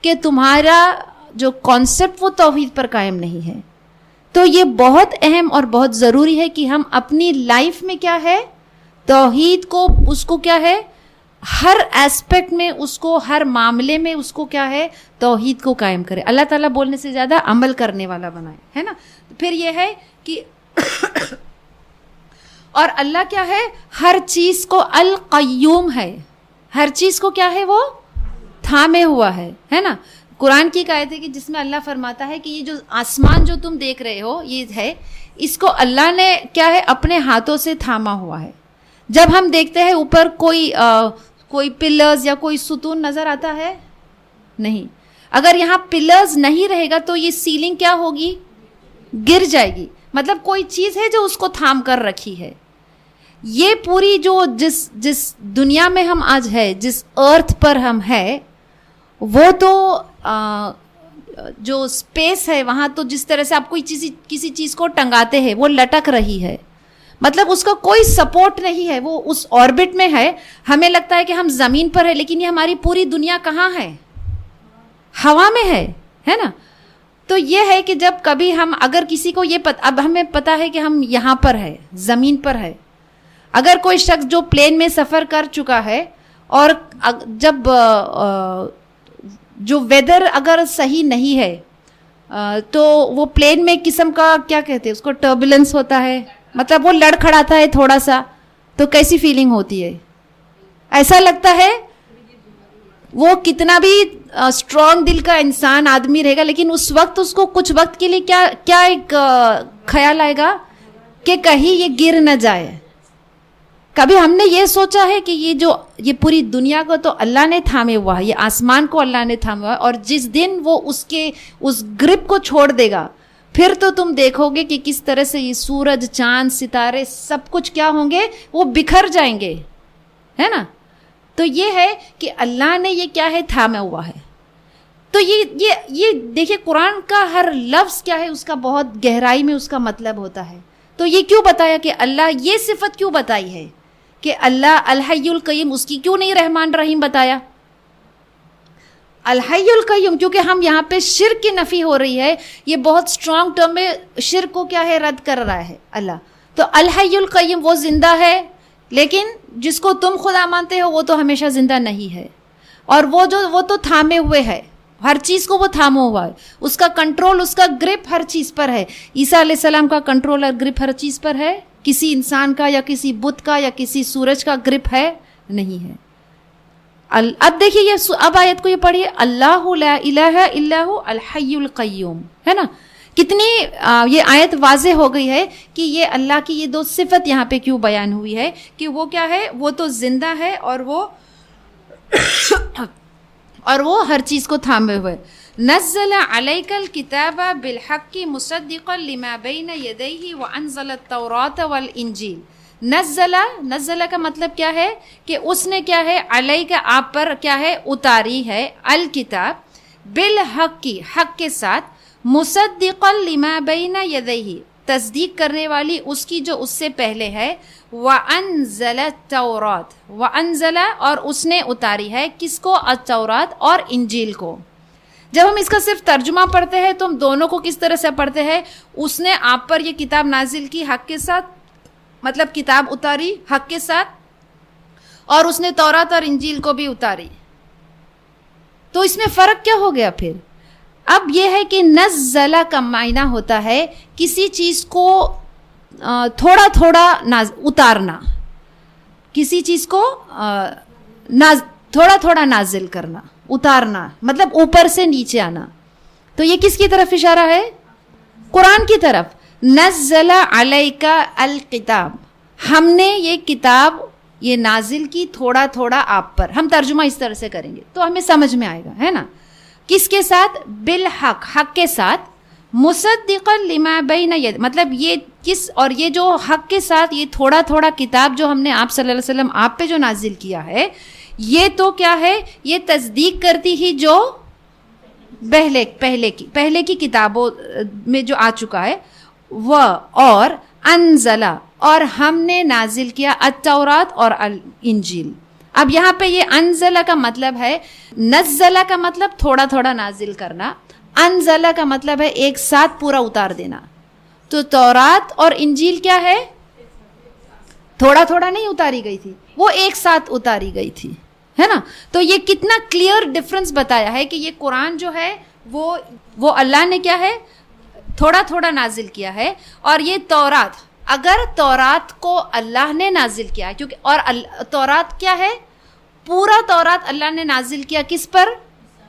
Speaker 3: کہ تمہارا جو کانسیپٹ وہ توحید پر قائم نہیں ہے. تو یہ بہت اہم اور بہت ضروری ہے کہ ہم اپنی لائف میں کیا ہے توحید کو، اس کو کیا ہے ہر ایسپیکٹ میں، اس کو ہر معاملے میں اس کو کیا ہے توحید کو قائم کرے. اللہ تعالیٰ بولنے سے زیادہ عمل کرنے والا بنائے، ہے نا. پھر یہ ہے کہ اور اللہ کیا ہے ہر چیز کو القیوم ہے، ہر چیز کو کیا ہے وہ تھامے ہوا ہے نا. قرآن کی ایک آیت ہے کہ جس میں اللہ فرماتا ہے کہ یہ جو آسمان جو تم دیکھ رہے ہو یہ ہے، اس کو اللہ نے کیا ہے اپنے ہاتھوں سے تھاما ہوا ہے. جب ہم دیکھتے ہیں اوپر کوئی پلرز یا کوئی ستون نظر آتا ہے نہیں. اگر یہاں پلرز نہیں رہے گا تو یہ سیلنگ کیا ہوگی گر جائے گی. مطلب کوئی چیز ہے جو اس کو تھام کر رکھی ہے. یہ پوری جو جس دنیا میں ہم آج ہے، جس ارتھ پر ہم ہے، وہ تو جو اسپیس ہے وہاں تو جس طرح سے آپ کوئی کسی چیز کو ٹنگاتے ہیں وہ لٹک رہی ہے، مطلب اس کا کوئی سپورٹ نہیں ہے، وہ اس آربٹ میں ہے. ہمیں لگتا ہے کہ ہم زمین پر ہے، لیکن یہ ہماری پوری دنیا کہاں ہے؟ ہوا میں ہے نا. تو یہ ہے کہ جب کبھی ہم اگر کسی کو یہ اب ہمیں پتا ہے کہ ہم یہاں پر ہے، زمین پر ہے. اگر کوئی شخص جو پلین میں سفر کر چکا ہے اور جب جو ویدر اگر صحیح نہیں ہے تو وہ پلین میں قسم کا کیا کہتے ہیں اس کو ٹربولنس ہوتا ہے، مطلب وہ لڑکھڑاتا ہے تھوڑا سا، تو کیسی فیلنگ ہوتی ہے؟ ایسا لگتا ہے وہ کتنا بھی اسٹرانگ دل کا انسان آدمی رہے گا، لیکن اس وقت اس کو کچھ وقت کے لیے کیا ایک خیال آئے گا کہ کہیں یہ گر نہ جائے. کبھی ہم نے یہ سوچا ہے کہ یہ پوری دنیا کو تو اللہ نے تھامے ہوا ہے، یہ آسمان کو اللہ نے تھامے ہوا ہے، اور جس دن وہ اس گرپ کو چھوڑ دے گا پھر تو تم دیکھو گے کہ کس طرح سے یہ سورج، چاند، ستارے سب کچھ کیا ہوں گے، وہ بکھر جائیں گے، ہے نا. تو یہ ہے کہ اللہ نے یہ کیا ہے تھاما ہوا ہے. تو یہ دیکھیے قرآن کا ہر لفظ کیا ہے اس کا بہت گہرائی میں اس کا مطلب ہوتا ہے. تو یہ کیوں بتایا کہ اللہ یہ صفت کیوں بتائی ہے کہ اللہ الحی القیوم، اس کی کیوں نہیں رحمان رحیم بتایا؟ الحی القیوم کیونکہ ہم یہاں پہ شرک کی نفی ہو رہی ہے. یہ بہت اسٹرانگ ٹرم میں شرک کو کیا ہے رد کر رہا ہے اللہ. تو الحی القیوم وہ زندہ ہے، لیکن جس کو تم خدا مانتے ہو وہ تو ہمیشہ زندہ نہیں ہے، اور وہ تو تھامے ہوئے ہے، ہر چیز کو وہ تھاما ہوا ہے. اس کا کنٹرول، اس کا گرپ ہر چیز پر ہے. عیسیٰ علیہ السلام کا کنٹرول اور گرپ ہر چیز پر ہے. کسی انسان کا یا کسی بت کا یا کسی سورج کا گرپ ہے نہیں ہے. اب دیکھیے یہ اب آیت کو یہ پڑھیے، اللہ لا الہ الا هو الحی القیوم، ہے نا. کتنی یہ آیت واضح ہو گئی ہے کہ یہ اللہ کی یہ دو صفت یہاں پہ کیوں بیان ہوئی ہے کہ وہ کیا ہے، وہ تو زندہ ہے اور وہ ہر چیز کو تھامے ہوئے. نزل علیک الکتاب بالحق مصدقا لما بین یدیہ وانزل التوراۃ والانجیل. نزل کا مطلب کیا ہے کہ اس نے کیا ہے علیک آپ پر کیا ہے اتاری ہے الکتاب بالحق حق کے ساتھ، مصدقا لما بین یدیہ تصدیق کرنے والی اس کی جو اس سے پہلے ہے، وانزل التوراۃ وانزل اور اس نے اتاری ہے کس کو؟ التوراۃ اور انجیل کو. جب ہم اس کا صرف ترجمہ پڑھتے ہیں تو ہم دونوں کو کس طرح سے پڑھتے ہیں؟ اس نے آپ پر یہ کتاب نازل کی حق کے ساتھ، مطلب کتاب اتاری حق کے ساتھ، اور اس نے تورات اور انجیل کو بھی اتاری. تو اس میں فرق کیا ہو گیا پھر؟ اب یہ ہے کہ نزلہ کا معنی ہوتا ہے کسی چیز کو تھوڑا تھوڑا اتارنا، کسی چیز کو تھوڑا تھوڑا نازل کرنا، اتارنا مطلب اوپر سے نیچے آنا. تو یہ کس کی طرف اشارہ ہے؟ قرآن کی طرف. نزل علیک الکتاب، ہم نے یہ کتاب یہ نازل کی تھوڑا تھوڑا آپ پر. ہم ترجمہ اس طرح سے کریں گے تو ہمیں سمجھ میں آئے گا، ہے نا. کس کے ساتھ؟ بالحق حق کے ساتھ، مصدقا لما بین ید، مطلب یہ کس، اور یہ جو حق کے ساتھ یہ تھوڑا تھوڑا کتاب جو ہم نے آپ صلی اللہ علیہ وسلم آپ پہ جو نازل کیا ہے، یہ تو کیا ہے، یہ تصدیق کرتی ہی جو پہلے کی کتابوں میں جو آ چکا ہے وہ، اور انزلہ اور ہم نے نازل کیا التورات اور انجیل. اب یہاں پہ یہ انزلہ کا مطلب ہے, نزلہ کا مطلب تھوڑا تھوڑا نازل کرنا, انزلہ کا مطلب ہے ایک ساتھ پورا اتار دینا. تو تورات اور انجیل کیا ہے؟ تھوڑا تھوڑا نہیں اتاری گئی تھی, وہ ایک ساتھ اتاری گئی تھی, ہے نا. تو یہ کتنا کلیئر ڈفرنس بتایا ہے کہ یہ قرآن جو ہے وہ اللہ نے کیا ہے تھوڑا تھوڑا نازل کیا ہے. اور یہ تورات, اگر تورات کو اللہ نے نازل کیا, کیونکہ اور تورات کیا ہے, پورا تورات اللہ نے نازل کیا کس پر؟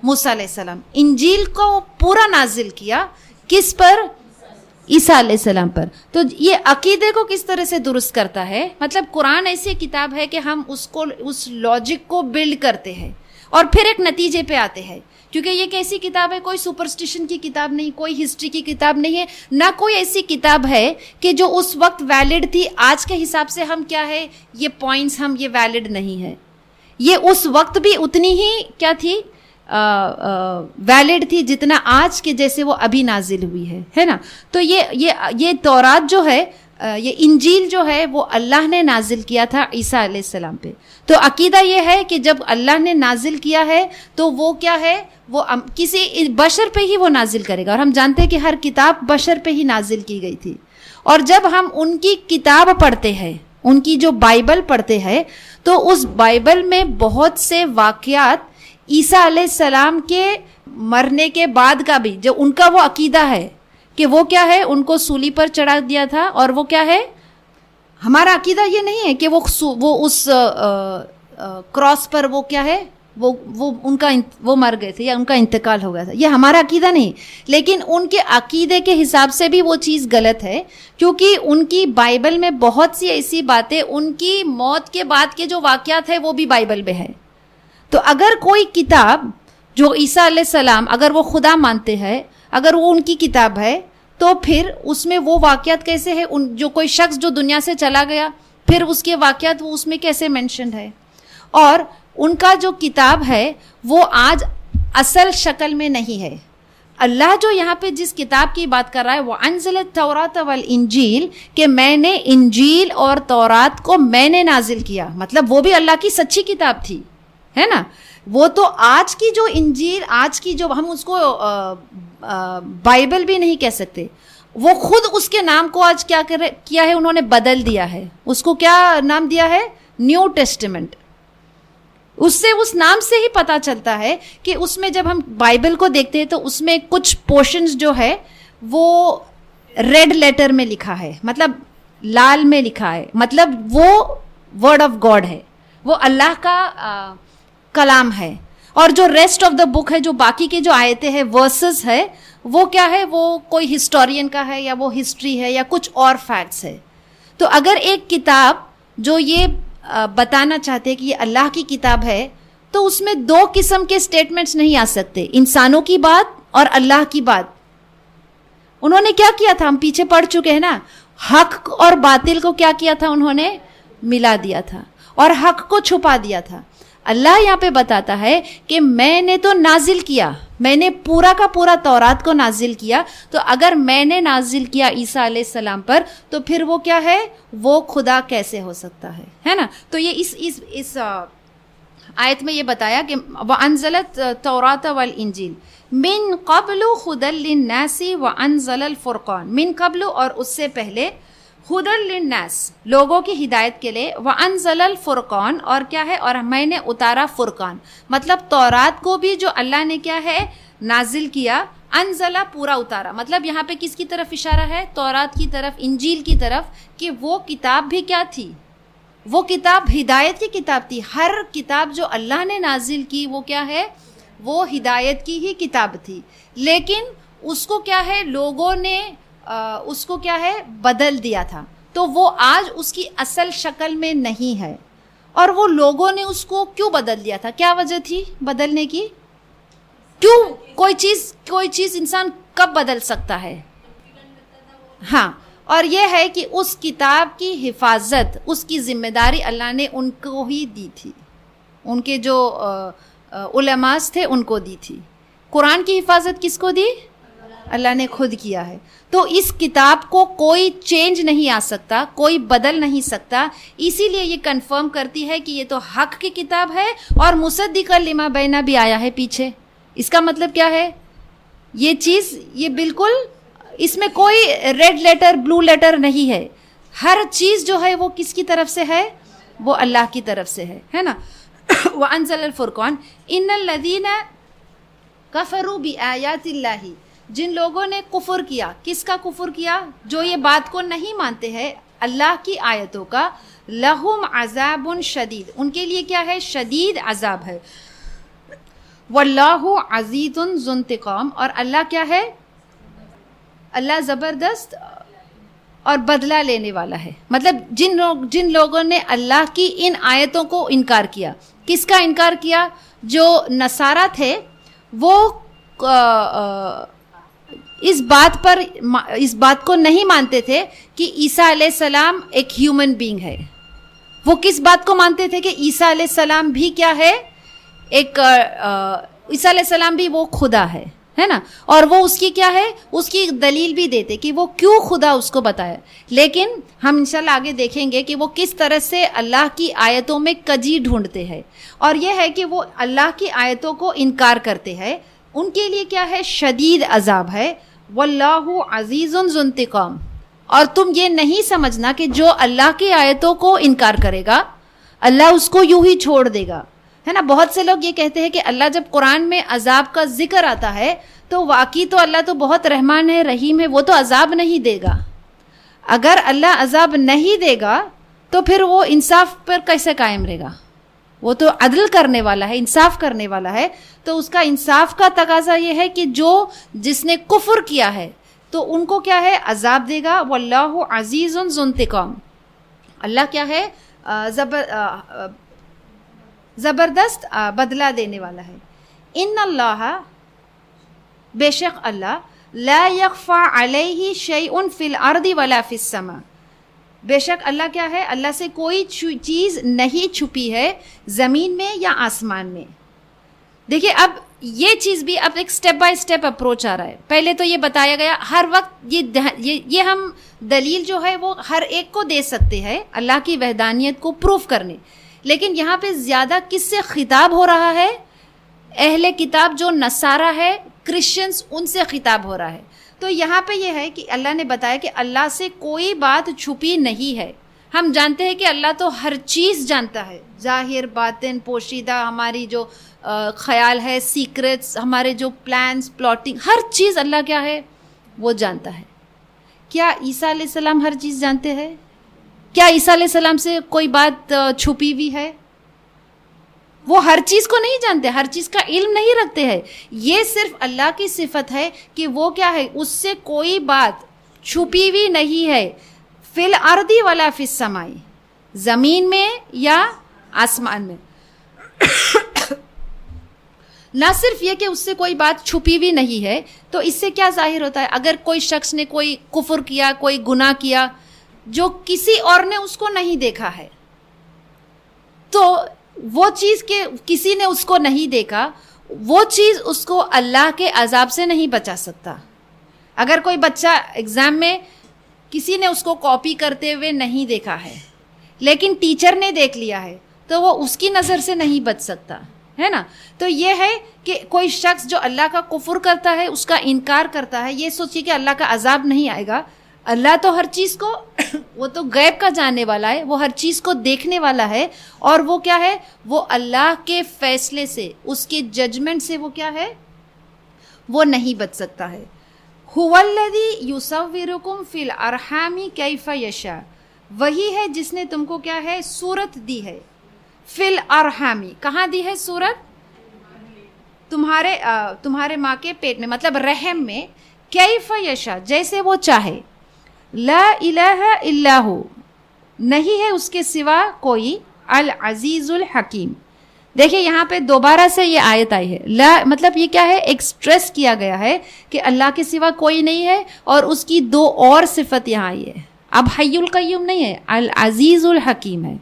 Speaker 3: موسیٰ علیہ السلام. انجیل کو پورا نازل کیا کس پر؟ عیسیٰ علیہ السلام پر. تو یہ عقیدے کو کس طرح سے درست کرتا ہے, مطلب قرآن ایسی کتاب ہے کہ ہم اس لاجک کو بلڈ کرتے ہیں اور پھر ایک نتیجے پہ آتے ہیں. کیونکہ یہ کیسی کتاب ہے, کوئی سپرسٹیشن کی کتاب نہیں, کوئی ہسٹری کی کتاب نہیں ہے, نہ کوئی ایسی کتاب ہے کہ جو اس وقت ویلڈ تھی. آج کے حساب سے ہم کیا ہے, یہ پوائنٹس ہم یہ ویلڈ نہیں ہے. یہ اس وقت بھی اتنی ہی کیا تھی, ویلڈ تھی جتنا آج کے جیسے وہ ابھی نازل ہوئی ہے نا. تو یہ تورات جو ہے, یہ انجیل جو ہے وہ اللہ نے نازل کیا تھا عیسیٰ علیہ السلام پہ. تو عقیدہ یہ ہے کہ جب اللہ نے نازل کیا ہے تو وہ کیا ہے, وہ کسی بشر پہ ہی وہ نازل کرے گا. اور ہم جانتے ہیں کہ ہر کتاب بشر پہ ہی نازل کی گئی تھی. اور جب ہم ان کی کتاب پڑھتے ہیں, ان کی جو بائبل پڑھتے ہیں, تو اس بائبل میں بہت سے واقعات عیسیٰ علیہ السلام کے مرنے کے بعد کا بھی, جو ان کا وہ عقیدہ ہے کہ وہ کیا ہے, ان کو سولی پر چڑھا دیا تھا. اور وہ کیا ہے, ہمارا عقیدہ یہ نہیں ہے کہ وہ اس کراس پر وہ کیا ہے, وہ مر گئے تھے یا ان کا انتقال ہو گیا تھا. یہ ہمارا عقیدہ نہیں, لیکن ان کے عقیدے کے حساب سے بھی وہ چیز غلط ہے, کیونکہ ان کی بائبل میں بہت سی ایسی باتیں, ان کی موت کے بعد کے جو واقعات ہیں وہ بھی بائبل میں ہے. تو اگر کوئی کتاب جو عیسیٰ علیہ السلام, اگر وہ خدا مانتے ہیں, اگر وہ ان کی کتاب ہے, تو پھر اس میں وہ واقعات کیسے ہے, جو کوئی شخص جو دنیا سے چلا گیا پھر اس کے واقعات وہ اس میں کیسے مینشنڈ ہے. اور ان کا جو کتاب ہے وہ آج اصل شکل میں نہیں ہے. اللہ جو یہاں پہ جس کتاب کی بات کر رہا ہے, وہ انزل التوراۃ والانجیل, کہ میں نے انجیل اور تورات کو میں نے نازل کیا, مطلب وہ بھی اللہ کی سچی کتاب تھی, ہے نا. وہ تو آج کی جو انجیل, آج کی جو ہم اس کو بائبل بھی نہیں کہہ سکتے, وہ خود اس کے نام کو آج کیا ہے, انہوں نے بدل دیا ہے. اس کو کیا نام دیا ہے, نیو ٹیسٹیمنٹ. اس سے اس نام سے ہی پتہ چلتا ہے کہ اس میں جب ہم بائبل کو دیکھتے ہیں تو اس میں کچھ پورشنز جو ہے وہ ریڈ لیٹر میں لکھا ہے, مطلب لال میں لکھا ہے, مطلب وہ ورڈ آف گاڈ ہے, وہ اللہ کا کلام ہے. اور جو ریسٹ آف دا بک ہے, جو باقی کے جو آیتیں ہیں, ورسز ہے, وہ کیا ہے, وہ کوئی ہسٹورین کا ہے یا وہ ہسٹری ہے یا کچھ اور فیکٹس ہے. تو اگر ایک کتاب جو یہ بتانا چاہتے ہیں کہ یہ اللہ کی کتاب ہے, تو اس میں دو قسم کے سٹیٹمنٹس نہیں آ سکتے, انسانوں کی بات اور اللہ کی بات. انہوں نے کیا کیا تھا, ہم پیچھے پڑھ چکے ہیں نا, حق اور باطل کو کیا کیا تھا, انہوں نے ملا دیا تھا اور حق کو چھپا دیا تھا. اللہ یہاں پہ بتاتا ہے کہ میں نے تو نازل کیا, میں نے پورا کا پورا تورات کو نازل کیا. تو اگر میں نے نازل کیا عیسیٰ علیہ السلام پر, تو پھر وہ کیا ہے, وہ خدا کیسے ہو سکتا ہے نا. تو یہ اس آیت میں یہ بتایا کہ وَأَنزَلَ التَّوْرَاةَ وَالْإِنجِيلَ مِن قَبْلُ هُدًى لِلنَّاسِ وَأَنزَلَ الْفُرْقَانَ, من قبل اور اس سے پہلے, ہدل للناس لوگوں کی ہدایت کے لیے, وانزل الفرقان اور کیا ہے, اور میں نے اتارا فرقان, مطلب تورات کو بھی جو اللہ نے کیا ہے نازل کیا, انزلہ پورا اتارا, مطلب یہاں پہ کس کی طرف اشارہ ہے, تورات کی طرف, انجیل کی طرف, کہ وہ کتاب بھی کیا تھی, وہ کتاب ہدایت کی کتاب تھی. ہر کتاب جو اللہ نے نازل کی وہ کیا ہے, وہ ہدایت کی ہی کتاب تھی. لیکن اس کو کیا ہے, لوگوں نے اس کو کیا ہے بدل دیا تھا, تو وہ آج اس کی اصل شکل میں نہیں ہے. اور وہ لوگوں نے اس کو کیوں بدل دیا تھا, کیا وجہ تھی بدلنے کی, کیوں, کوئی چیز انسان کب بدل سکتا ہے. ہاں, اور یہ ہے کہ اس کتاب کی حفاظت, اس کی ذمہ داری اللہ نے ان کو ہی دی تھی, ان کے جو علماء تھے ان کو دی تھی. قرآن کی حفاظت کس کو دی, اللہ نے خود کیا ہے. تو اس کتاب کو کوئی چینج نہیں آ سکتا, کوئی بدل نہیں سکتا. اسی لیے یہ کنفرم کرتی ہے کہ یہ تو حق کی کتاب ہے اور مصدقا لما بین بھی آیا ہے پیچھے. اس کا مطلب کیا ہے؟ یہ چیز یہ بالکل اس میں کوئی ریڈ لیٹر بلو لیٹر نہیں ہے. ہر چیز جو ہے وہ کس کی طرف سے ہے؟ وہ اللہ کی طرف سے ہے نا. وَأَنزَلَ الْفُرْقَانَ إِنَّ الَّذِينَ كَفَرُوا بِآيَاتِ اللَّهِ, جن لوگوں نے کفر کیا. کس کا کفر کیا؟ جو یہ بات کو نہیں مانتے ہیں اللہ کی آیتوں کا. لَهُمْ عَذَابٌ شَدِيد, ان کے لیے کیا ہے؟ شدید عذاب ہے. وَاللَّهُ عَزِيزٌ ذُو انتقام, اور اللہ کیا ہے؟ اللہ زبردست اور بدلہ لینے والا ہے. مطلب جن لوگوں نے اللہ کی ان آیتوں کو انکار کیا. کس کا انکار کیا؟ جو نصارہ تھے وہ اس بات کو نہیں مانتے تھے کہ عیسیٰ علیہ السلام ایک ہیومن بینگ ہے. وہ کس بات کو مانتے تھے کہ عیسیٰ علیہ السلام بھی کیا ہے؟ عیسیٰ علیہ السلام بھی وہ خدا ہے نا. اور وہ اس کی کیا ہے؟ اس کی دلیل بھی دیتے کہ وہ کیوں خدا اس کو بتایا. لیکن ہم انشاءاللہ آگے دیکھیں گے کہ وہ کس طرح سے اللہ کی آیتوں میں کجی ڈھونڈتے ہیں. اور یہ ہے کہ وہ اللہ کی آیتوں کو انکار کرتے ہیں. ان کے لیے کیا ہے؟ شدید عذاب ہے. واللہ عزیز ذو انتقام, اور تم یہ نہیں سمجھنا کہ جو اللہ کی آیتوں کو انکار کرے گا اللہ اس کو یوں ہی چھوڑ دے گا, ہے نا. بہت سے لوگ یہ کہتے ہیں کہ اللہ جب قرآن میں عذاب کا ذکر آتا ہے تو واقعی تو اللہ تو بہت رحمان ہے, رحیم ہے, وہ تو عذاب نہیں دے گا. اگر اللہ عذاب نہیں دے گا تو پھر وہ انصاف پر کیسے قائم رہے گا؟ وہ تو عدل کرنے والا ہے, انصاف کرنے والا ہے. تو اس کا انصاف کا تقاضا یہ ہے کہ جس نے کفر کیا ہے تو ان کو کیا ہے؟ عذاب دے گا. واللہ عزیز ذو انتقام, اللہ کیا ہے؟ زبردست بدلہ دینے والا ہے. ان اللہ, بے شک اللہ, لا یخفی علیہ شیء فی الارض ولا فی السماء, بے شک اللہ کیا ہے؟ اللہ سے کوئی چیز نہیں چھپی ہے زمین میں یا آسمان میں. دیکھیے اب یہ چیز بھی اب ایک سٹیپ بائی سٹیپ اپروچ آ رہا ہے. پہلے تو یہ بتایا گیا ہر وقت یہ ہم دلیل جو ہے وہ ہر ایک کو دے سکتے ہیں اللہ کی وحدانیت کو پروف کرنے. لیکن یہاں پہ زیادہ کس سے خطاب ہو رہا ہے؟ اہل کتاب جو نصارہ ہے, کرسچنز, ان سے خطاب ہو رہا ہے. تو یہاں پہ یہ ہے کہ اللہ نے بتایا کہ اللہ سے کوئی بات چھپی نہیں ہے. ہم جانتے ہیں کہ اللہ تو ہر چیز جانتا ہے, ظاہر, باطن, پوشیدہ, ہماری جو خیال ہے, سیکرٹس, ہمارے جو پلانس, پلاٹنگ, ہر چیز اللہ کیا ہے؟ وہ جانتا ہے. کیا عیسیٰ علیہ السلام ہر چیز جانتے ہیں؟ کیا عیسیٰ علیہ السلام سے کوئی بات چھپی ہوئی ہے؟ وہ ہر چیز کو نہیں جانتے, ہر چیز کا علم نہیں رکھتے ہیں. یہ صرف اللہ کی صفت ہے کہ وہ کیا ہے؟ اس سے کوئی بات چھپی ہوئی نہیں ہے. فی الارض ولا فی السماء, زمین میں یا آسمان میں. نہ صرف یہ کہ اس سے کوئی بات چھپی ہوئی نہیں ہے, تو اس سے کیا ظاہر ہوتا ہے؟ اگر کوئی شخص نے کوئی کفر کیا, کوئی گناہ کیا جو کسی اور نے اس کو نہیں دیکھا ہے, تو وہ چیز کہ کسی نے اس کو نہیں دیکھا, وہ چیز اس کو اللہ کے عذاب سے نہیں بچا سکتا. اگر کوئی بچہ ایگزام میں کسی نے اس کو کاپی کرتے ہوئے نہیں دیکھا ہے لیکن ٹیچر نے دیکھ لیا ہے, تو وہ اس کی نظر سے نہیں بچ سکتا, ہے نا. تو یہ ہے کہ کوئی شخص جو اللہ کا کفر کرتا ہے, اس کا انکار کرتا ہے, یہ سوچیے کہ اللہ کا عذاب نہیں آئے گا. اللہ تو ہر چیز کو وہ تو غیب کا جاننے والا ہے, وہ ہر چیز کو دیکھنے والا ہے, اور وہ کیا ہے؟ وہ اللہ کے فیصلے سے, اس کے ججمنٹ سے وہ کیا ہے؟ وہ نہیں بچ سکتا ہے. هو الذی یصورکم فی الارحام کیف یشاء, وہی ہے جس نے تم کو کیا ہے؟ صورت دی ہے. فی الارحام, کہاں دی ہے صورت؟ تمہارے ماں کے پیٹ میں, مطلب رحم میں. کیف یشاء, جیسے وہ چاہے. لا الہ الا ہو, نہیں ہے اس کے سوا کوئی. العزیز الحکیم. دیکھیں یہاں پہ دوبارہ سے یہ آیت آئی ہے. لا مطلب یہ کیا ہے؟ ایکسپریس کیا گیا ہے کہ اللہ کے سوا کوئی نہیں ہے, اور اس کی دو اور صفت یہاں آئی ہے. اب حی القیوم نہیں ہے, العزیز الحکیم ہے.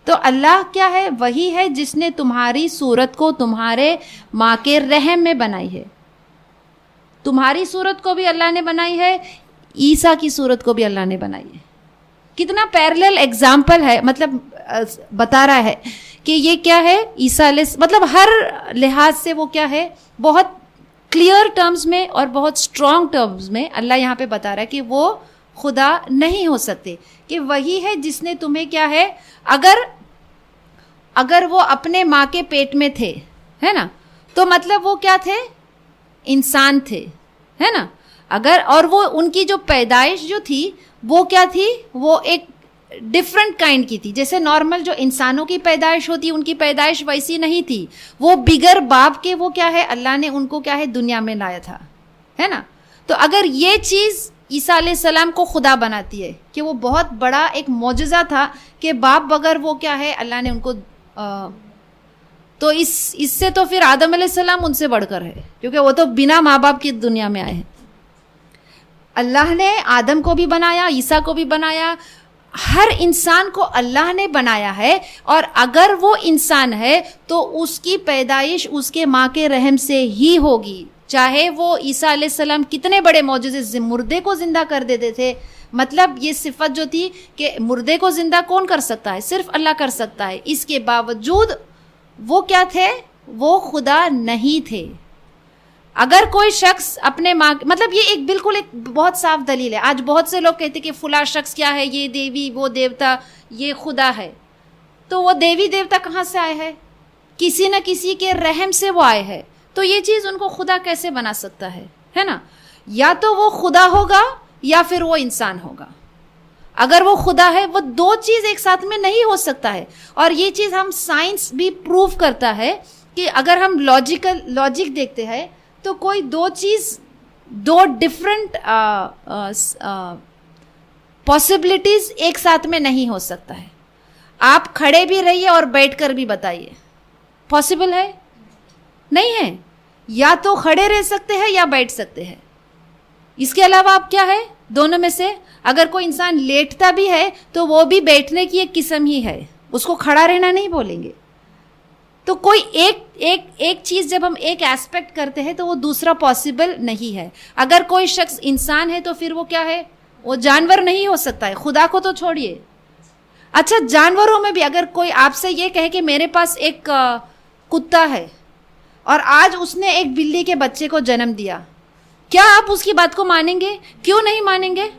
Speaker 3: تو اللہ کیا ہے؟ وہی ہے جس نے تمہاری صورت کو تمہارے ماں کے رحم میں بنائی ہے. تمہاری صورت کو بھی اللہ نے بنائی ہے, عیسیٰ کی صورت کو بھی اللہ نے بنائی ہے. کتنا پیرلل ایگزامپل ہے, مطلب بتا رہا ہے کہ یہ کیا ہے, عیسیٰ علیہ, مطلب ہر لحاظ سے وہ کیا ہے, بہت کلیئر ٹرمز میں اور بہت اسٹرانگ ٹرمز میں اللہ یہاں پہ بتا رہا ہے کہ وہ خدا نہیں ہو سکتے, کہ وہی ہے جس نے تمہیں کیا ہے, اگر وہ اپنے ماں کے پیٹ میں تھے, ہے نا, تو مطلب وہ کیا تھے, انسان تھے, ہے نا, اگر, اور وہ ان کی جو پیدائش جو تھی وہ کیا تھی, وہ ایک ڈفرنٹ کائنڈ کی تھی. جیسے نارمل جو انسانوں کی پیدائش ہوتی, ان کی پیدائش ویسی نہیں تھی, وہ بغیر باپ کے وہ کیا ہے, اللہ نے ان کو کیا ہے دنیا میں لایا تھا, ہے نا. تو اگر یہ چیز عیسیٰ علیہ السلام کو خدا بناتی ہے کہ وہ بہت بڑا ایک معجزہ تھا کہ باپ بغیر وہ کیا ہے, اللہ نے ان کو تو اس سے تو پھر آدم علیہ السلام ان سے بڑھ کر ہے, کیونکہ وہ تو بنا ماں باپ کی دنیا میں آئے ہیں. اللہ نے آدم کو بھی بنایا, عیسیٰ کو بھی بنایا, ہر انسان کو اللہ نے بنایا ہے. اور اگر وہ انسان ہے تو اس کی پیدائش اس کے ماں کے رحم سے ہی ہوگی, چاہے وہ عیسیٰ علیہ السلام کتنے بڑے معجزے, مردے کو زندہ کر دیتے تھے. مطلب یہ صفت جو تھی کہ مردے کو زندہ کون کر سکتا ہے, صرف اللہ کر سکتا ہے. اس کے باوجود وہ کیا تھے, وہ خدا نہیں تھے. اگر کوئی شخص اپنے ماں, مطلب یہ ایک بالکل ایک بہت صاف دلیل ہے. آج بہت سے لوگ کہتے کہ فلاں شخص کیا ہے, یہ دیوی, وہ دیوتا, یہ خدا ہے. تو وہ دیوی دیوتا کہاں سے آئے ہیں, کسی نہ کسی کے رحم سے وہ آئے ہیں. تو یہ چیز ان کو خدا کیسے بنا سکتا ہے نا. یا تو وہ خدا ہوگا یا پھر وہ انسان ہوگا. اگر وہ خدا ہے, وہ دو چیز ایک ساتھ میں نہیں ہو سکتا ہے. اور یہ چیز ہم سائنس بھی پروو کرتا ہے کہ اگر ہم لاجک دیکھتے ہیں تو کوئی دو چیز, دو ڈفرنٹ پاسبلٹیز ایک ساتھ میں نہیں ہو سکتا ہے. آپ کھڑے بھی رہیے اور بیٹھ کر بھی بتائیے, پاسبل ہے؟ نہیں ہے. یا تو کھڑے رہ سکتے ہیں یا بیٹھ سکتے ہیں. اس کے علاوہ آپ کیا ہے, دونوں میں سے اگر کوئی انسان لیٹتا بھی ہے تو وہ بھی بیٹھنے کی ایک قسم ہی ہے, اس کو کھڑا رہنا نہیں بولیں گے. تو کوئی ایک چیز جب ہم ایک ایسپیکٹ کرتے ہیں تو وہ دوسرا پاسبل نہیں ہے. اگر کوئی شخص انسان ہے تو پھر وہ کیا ہے, وہ جانور نہیں ہو سکتا ہے. خدا کو تو چھوڑیے. اچھا, جانوروں میں بھی اگر کوئی آپ سے یہ کہے کہ میرے پاس ایک کتا ہے اور آج اس نے ایک بلی کے بچے کو جنم دیا, کیا آپ اس کی بات کو مانیں گے؟ کیوں نہیں مانیں گے؟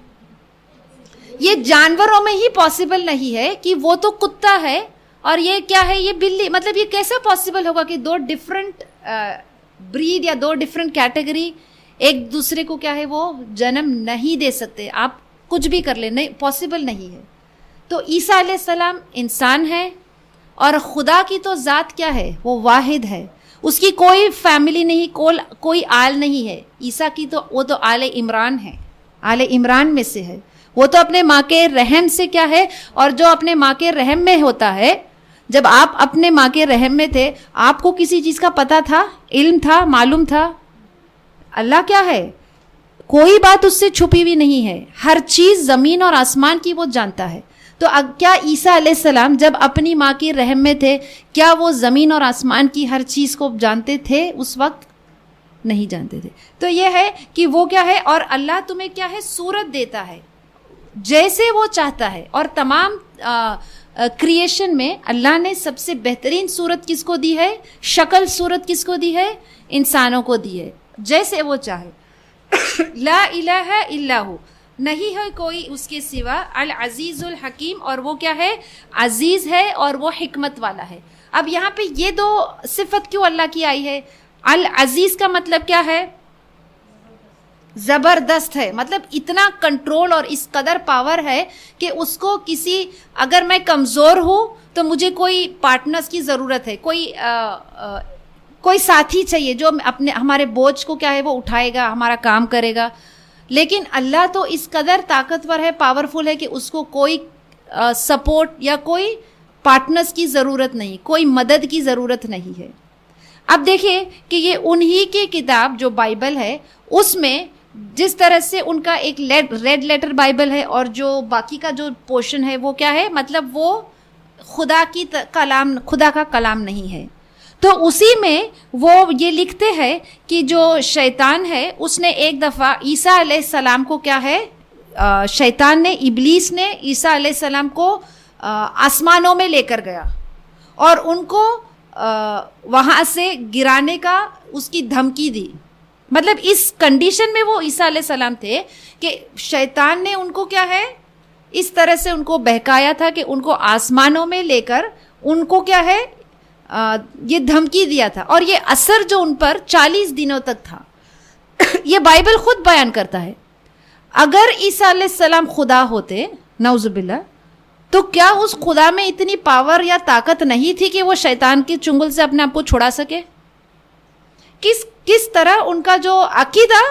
Speaker 3: یہ جانوروں میں ہی پاسبل نہیں ہے کہ وہ تو کتا ہے اور یہ کیا ہے, یہ بلی. مطلب یہ کیسا پاسبل ہوگا کہ دو ڈفرنٹ بریڈ یا دو ڈفرنٹ کیٹیگری ایک دوسرے کو کیا ہے وہ جنم نہیں دے سکتے. آپ کچھ بھی کر لیں, نہیں, پاسبل نہیں ہے. تو عیسیٰ علیہ السلام انسان ہے اور خدا کی تو ذات کیا ہے, وہ واحد ہے. اس کی کوئی فیملی نہیں, کوئی آل نہیں ہے. عیسیٰ کی تو وہ تو آل عمران ہے, آل عمران میں سے ہے. وہ تو اپنے ماں کے رحم سے کیا ہے, اور جو اپنے ماں کے رحم میں ہوتا ہے, جب آپ اپنے ماں کے رحم میں تھے آپ کو کسی چیز کا پتہ تھا, علم تھا, معلوم تھا؟ اللہ کیا ہے, کوئی بات اس سے چھپی ہوئی نہیں ہے. ہر چیز زمین اور آسمان کی وہ جانتا ہے. تو کیا عیسیٰ علیہ السلام جب اپنی ماں کی رحم میں تھے, کیا وہ زمین اور آسمان کی ہر چیز کو جانتے تھے؟ اس وقت نہیں جانتے تھے. تو یہ ہے کہ وہ کیا ہے, اور اللہ تمہیں کیا ہے, صورت دیتا ہے جیسے وہ چاہتا ہے. اور تمام کریشن میں اللہ نے سب سے بہترین صورت کس کو دی ہے, شکل صورت کس کو دی ہے, انسانوں کو دی ہے, جیسے وہ چاہے. لا الہ الا ہو, نہیں ہے کوئی اس کے سوا. العزیز الحکیم, اور وہ کیا ہے, عزیز ہے اور وہ حکمت والا ہے. اب یہاں پہ یہ دو صفت کیوں اللہ کی آئی ہے؟ العزیز کا مطلب کیا ہے, زبردست ہے. مطلب اتنا کنٹرول اور اس قدر پاور ہے کہ اس کو کسی, اگر میں کمزور ہوں تو مجھے کوئی پارٹنرز کی ضرورت ہے, کوئی ساتھی چاہیے جو ہمارے بوجھ کو کیا ہے وہ اٹھائے گا, ہمارا کام کرے گا. لیکن اللہ تو اس قدر طاقتور ہے, پاورفل ہے کہ اس کو کوئی سپورٹ یا کوئی پارٹنرز کی ضرورت نہیں, کوئی مدد کی ضرورت نہیں ہے. اب دیکھیں کہ یہ انہی کی کتاب جو بائبل ہے, اس میں جس طرح سے ان کا ایک ریڈ لیٹر بائبل ہے اور جو باقی کا جو پورشن ہے وہ کیا ہے, مطلب وہ خدا کا کلام نہیں ہے. تو اسی میں وہ یہ لکھتے ہیں کہ جو شیطان ہے اس نے ایک دفعہ عیسیٰ علیہ السلام کو کیا ہے، شیطان نے، ابلیس نے عیسیٰ علیہ السلام کو آسمانوں میں لے کر گیا اور ان کو وہاں سے گرانے کا اس کی دھمکی دی. مطلب اس کنڈیشن میں وہ عیسیٰ علیہ السلام تھے کہ شیطان نے ان کو کیا ہے اس طرح سے ان کو بہکایا تھا کہ ان کو آسمانوں میں لے کر ان کو کیا ہے یہ دھمکی دیا تھا، اور یہ اثر جو ان پر 40 دنوں تک تھا. یہ بائبل خود بیان کرتا ہے. اگر عیسیٰ علیہ السلام خدا ہوتے نعوذ باللہ، تو کیا اس خدا میں اتنی پاور یا طاقت نہیں تھی کہ وہ شیطان کے چنگل سے اپنے آپ کو چھڑا سکے؟ کس طرح ان کا جو عقیدہ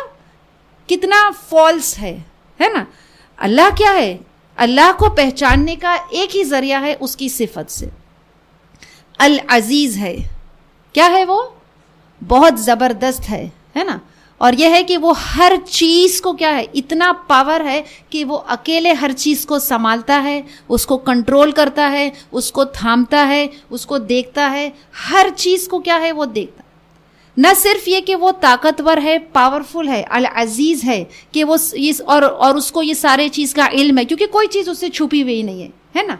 Speaker 3: کتنا فالس ہے نا. اللہ کیا ہے؟ اللہ کو پہچاننے کا ایک ہی ذریعہ ہے اس کی صفت سے. العزیز ہے. کیا ہے وہ؟ بہت زبردست ہے نا. اور یہ ہے کہ وہ ہر چیز کو کیا ہے اتنا پاور ہے کہ وہ اکیلے ہر چیز کو سنبھالتا ہے، اس کو کنٹرول کرتا ہے، اس کو تھامتا ہے، اس کو دیکھتا ہے، ہر چیز کو کیا ہے وہ دیکھتا. نہ صرف یہ کہ وہ طاقتور ہے، پاورفل ہے، العزیز ہے کہ وہ اور اس کو یہ سارے چیز کا علم ہے کیونکہ کوئی چیز اس سے چھپی ہوئی نہیں ہے نا.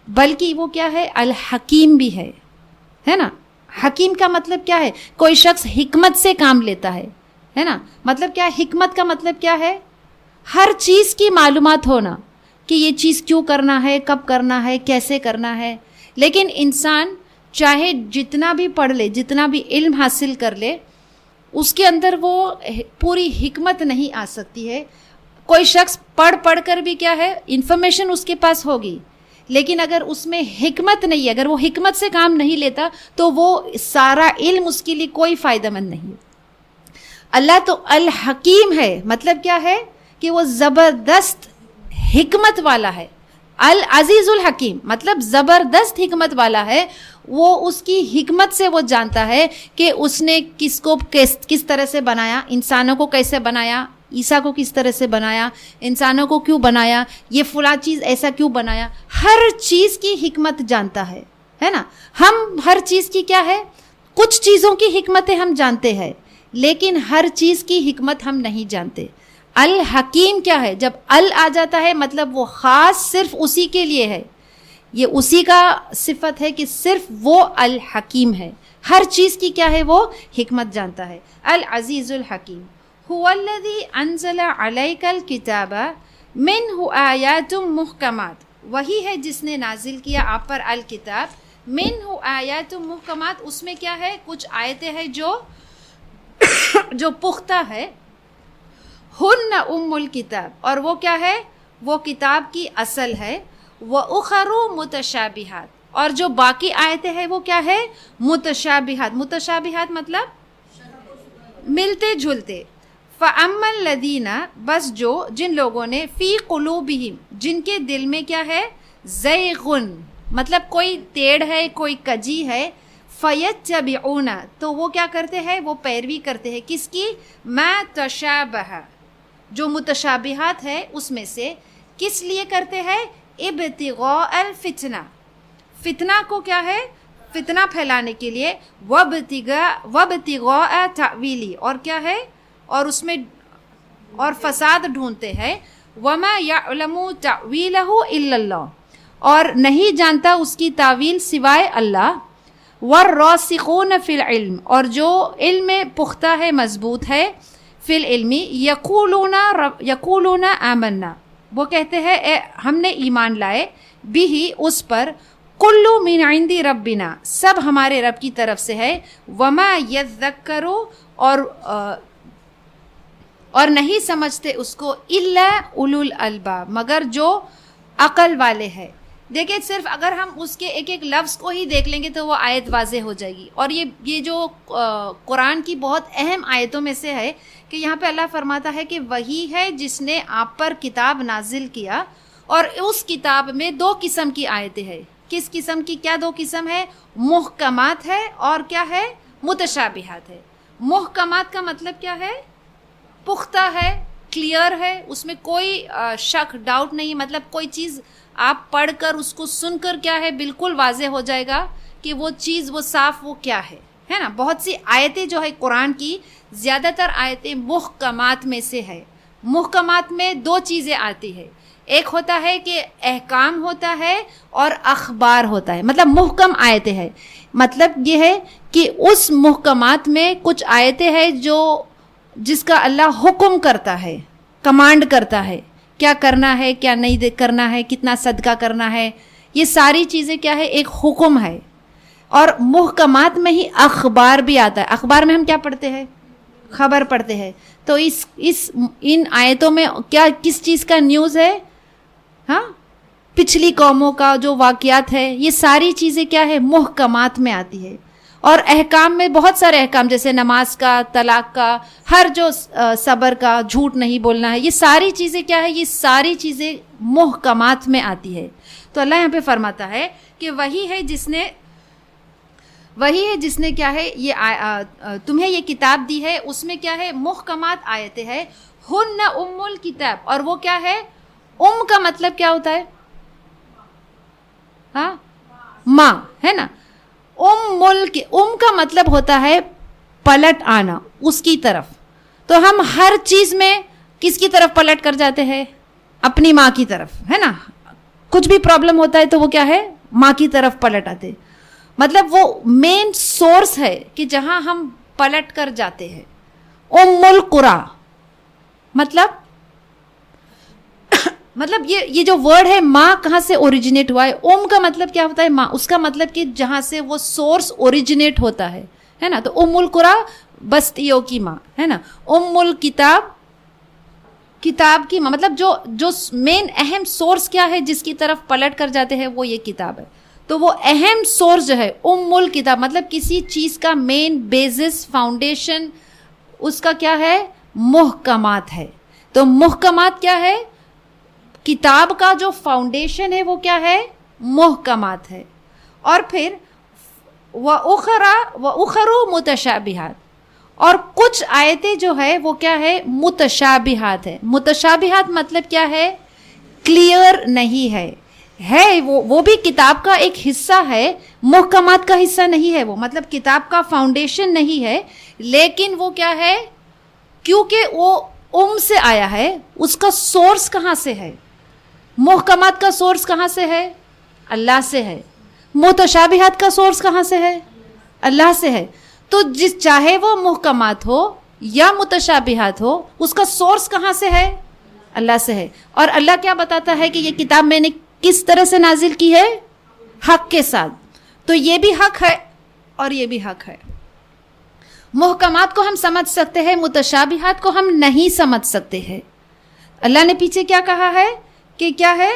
Speaker 3: بلکہ وہ کیا ہے الحکیم بھی ہے نا. حکیم کا مطلب کیا ہے؟ کوئی شخص حکمت سے کام لیتا ہے نا. مطلب کیا ہے حکمت کا مطلب کیا ہے؟ ہر چیز کی معلومات ہونا کہ یہ چیز کیوں کرنا ہے، کب کرنا ہے، کیسے کرنا ہے. لیکن انسان چاہے جتنا بھی پڑھ لے، جتنا بھی علم حاصل کر لے، اس کے اندر وہ پوری حکمت نہیں آ سکتی ہے. کوئی شخص پڑھ کر بھی کیا ہے انفارمیشن اس کے پاس ہوگی، لیکن اگر اس میں حکمت نہیں ہے، اگر وہ حکمت سے کام نہیں لیتا تو وہ سارا علم اس کے لیے کوئی فائدہ مند نہیں ہے. اللہ تو الحکیم ہے. مطلب کیا ہے کہ وہ زبردست حکمت والا ہے. العزیز الحکیم مطلب زبردست حکمت والا ہے. وہ اس کی حکمت سے وہ جانتا ہے کہ اس نے کس کو کس طرح سے بنایا، انسانوں کو کیسے بنایا، عیسیٰ کو کس طرح سے بنایا، انسانوں کو کیوں بنایا، یہ فلاں چیز ایسا کیوں بنایا. ہر چیز کی حکمت جانتا ہے نا. ہم ہر چیز کی کیا ہے، کچھ چیزوں کی حکمتیں ہم جانتے ہیں لیکن ہر چیز کی حکمت ہم نہیں جانتے. الحکیم کیا ہے؟ جب ال آ جاتا ہے مطلب وہ خاص صرف اسی کے لیے ہے. یہ اسی کا صفت ہے کہ صرف وہ الحکیم ہے. ہر چیز کی کیا ہے وہ حکمت جانتا ہے. العزیز الحکیم. هو الذی انزل علیک الکتاب منہ آیات محکمات. وہی ہے جس نے نازل کیا آپ پر الکتاب. منہ آیات محکمات. اس میں کیا ہے کچھ آیتیں ہیں جو پختہ ہے. ہن ام الکتاب. اور وہ کیا ہے؟ وہ کتاب کی اصل ہے. وَأُخَرُ مُتَشَابِهَاتٌ. اور جو باقی آیتیں ہیں وہ کیا ہے؟ متشابہات. متشابہات مطلب ملتے جھلتے. فَأَمَّا الَّذِينَ. بس جن لوگوں نے فی قلوبہم جن کے دل میں کیا ہے زیغن مطلب کوئی ٹیڑھ ہے، کوئی کجی ہے. فَيَتَّبِعُونَ. تو وہ کیا کرتے ہیں؟ وہ پیروی کرتے ہیں کس کی؟ مَا تَشَابَهَ. جو متشابہات ہے اس میں سے. کس لیے کرتے ہیں؟ ابتغاء الفتنہ. فتنہ کو کیا ہے؟ فتنہ پھیلانے کے لیے. وابتغاء تأویلی. اور کیا ہے؟ اور اس میں اور فساد ڈھونڈتے ہیں. وما یعلم تأویلہ الا اللہ. اور نہیں جانتا اس کی تعویل سوائے اللہ. والراسخون فی العلم. اور جو علم میں پختہ ہے، مضبوط ہے. فی العلم یقولون آمنا. وہ کہتے ہیں ہم نے ایمان لائے. بھی اس پر. کل من عند ربنا. سب ہمارے رب کی طرف سے ہے. وما یذکر. اور نہیں سمجھتے اس کو الا اولو الالباب. مگر جو عقل والے ہیں. دیکھیں صرف اگر ہم اس کے ایک ایک لفظ کو ہی دیکھ لیں گے تو وہ آیت واضح ہو جائے گی. اور یہ جو قرآن کی بہت اہم آیتوں میں سے ہے کہ یہاں پہ اللہ فرماتا ہے کہ وہی ہے جس نے آپ پر کتاب نازل کیا. اور اس کتاب میں 2 قسم کی آیتیں ہیں. کس قسم کی؟ کیا 2 قسم ہے؟ محکمات ہے اور کیا ہے؟ متشابہات ہے. محکمات کا مطلب کیا ہے؟ پختہ ہے، کلیئر ہے، اس میں کوئی شک ڈاؤٹ نہیں. مطلب کوئی چیز آپ پڑھ کر اس کو سن کر کیا ہے بالکل واضح ہو جائے گا کہ وہ چیز وہ صاف وہ کیا ہے نا. بہت سی آیتیں جو ہے قرآن کی زیادہ تر آیتیں محکمات میں سے ہے. محکمات میں دو چیزیں آتی ہے, ایک ہوتا ہے کہ احکام ہوتا ہے اور اخبار ہوتا ہے. مطلب محکم آیتیں ہے, مطلب یہ ہے کہ اس محکمات میں کچھ آیتیں ہیں جو جس کا اللہ حکم کرتا ہے, کمانڈ کرتا ہے, کیا کرنا ہے کیا نہیں کرنا ہے, کتنا صدقہ کرنا ہے, یہ ساری چیزیں کیا ہے, ایک حکم ہے. اور محکمات میں ہی اخبار بھی آتا ہے. اخبار میں ہم کیا پڑھتے ہیں, خبر پڑھتے ہیں. تو ان آیتوں میں کیا کس چیز کا نیوز ہے, ہاں پچھلی قوموں کا جو واقعات ہے, یہ ساری چیزیں کیا ہے, محکمات میں آتی ہے. اور احکام میں بہت سارے احکام, جیسے نماز کا, طلاق کا, ہر جو صبر کا, جھوٹ نہیں بولنا ہے, یہ ساری چیزیں کیا ہے, یہ ساری چیزیں محکمات میں آتی ہے. تو اللہ یہاں پہ فرماتا ہے کہ وہی ہے جس نے کیا ہے یہ تمہیں یہ کتاب دی ہے, اس میں کیا ہے محکمات آیتیں ہیں. ہن ام الکتاب, اور وہ کیا ہے, ام کا مطلب کیا ہوتا ہے, ہاں ماں ہے نا. ام کا مطلب ہوتا ہے پلٹ آنا اس کی طرف. تو ہم ہر چیز میں کس کی طرف پلٹ کر جاتے ہیں, اپنی ماں کی طرف ہے نا. کچھ بھی پرابلم ہوتا ہے تو وہ کیا ہے, ماں کی طرف پلٹ آتے. مطلب وہ مین سورس ہے کہ جہاں ہم پلٹ کر جاتے ہیں. ام القرا مطلب یہ جو ورڈ ہے ماں کہاں سے اوریجنیٹ ہوا ہے. ام کا مطلب کیا ہوتا ہے, ماں. اس کا مطلب کہ جہاں سے وہ سورس اوریجنیٹ ہوتا ہے نا. تو ام القرا بستیوں کی ماں ہے نا. ام الکتاب کتاب کی ماں. مطلب جو مین اہم سورس کیا ہے جس کی طرف پلٹ کر جاتے ہیں وہ یہ کتاب ہے. تو وہ اہم سورس جو ہے ام الکتاب, مطلب کسی چیز کا مین بیسس فاؤنڈیشن اس کا کیا ہے, محکمات ہے. تو محکمات کیا ہے, کتاب کا جو فاؤنڈیشن ہے وہ کیا ہے, محکمات ہے. اور پھر وَأُخَرُ مُتَشَابِهَاتٌ, اور کچھ آیتیں جو ہے وہ کیا ہے, متشابہات ہے. متشابہات مطلب کیا ہے, کلیئر نہیں ہے وہ بھی کتاب کا ایک حصہ ہے, محکمات کا حصہ نہیں ہے وہ. مطلب کتاب کا فاؤنڈیشن نہیں ہے, لیکن وہ کیا ہے, کیونکہ وہ سے آیا ہے, اس کا سورس کہاں سے ہے, محکمات کا سورس کہاں سے ہے, اللہ سے ہے. متشابہات کا سورس کہاں سے ہے, اللہ سے ہے. تو جس چاہے وہ محکمات ہو یا متشابہات ہو, اس کا سورس کہاں سے ہے, اللہ سے ہے. اور اللہ کیا بتاتا ہے کہ یہ کتاب میں نے کس طرح سے نازل کی ہے, حق کے ساتھ. تو یہ بھی حق ہے اور یہ بھی حق ہے. محکمات کو ہم سمجھ سکتے ہیں, متشابہات کو ہم نہیں سمجھ سکتے ہیں. اللہ نے پیچھے کیا کہا ہے کہ کیا ہے,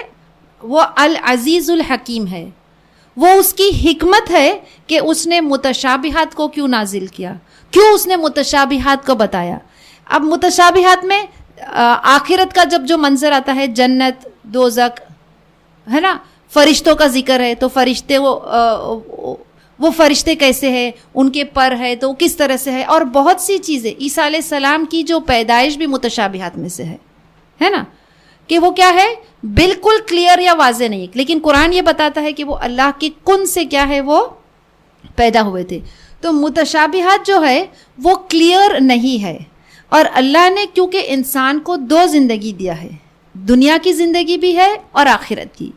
Speaker 3: وہ العزیز الحکیم ہے. وہ اس کی حکمت ہے کہ اس نے متشابہات کو کیوں نازل کیا, کیوں اس نے متشابہات کو بتایا. اب متشابہات میں آخرت کا جب جو منظر آتا ہے, جنت دوزخ ہے نا, فرشتوں کا ذکر ہے, تو فرشتے وہ فرشتے کیسے ہیں, ان کے پر ہے تو کس طرح سے ہے, اور بہت سی چیزیں. عیسیٰ علیہ السلام کی جو پیدائش بھی متشابہات میں سے ہے نا, کہ وہ کیا ہے, بالکل کلیئر یا واضح نہیں. لیکن قرآن یہ بتاتا ہے کہ وہ اللہ کے کن سے کیا ہے, وہ پیدا ہوئے تھے. تو متشابہات جو ہے وہ کلیئر نہیں ہے. اور اللہ نے کیونکہ انسان کو دو زندگی دیا ہے, دنیا کی زندگی بھی ہے اور آخرت کی.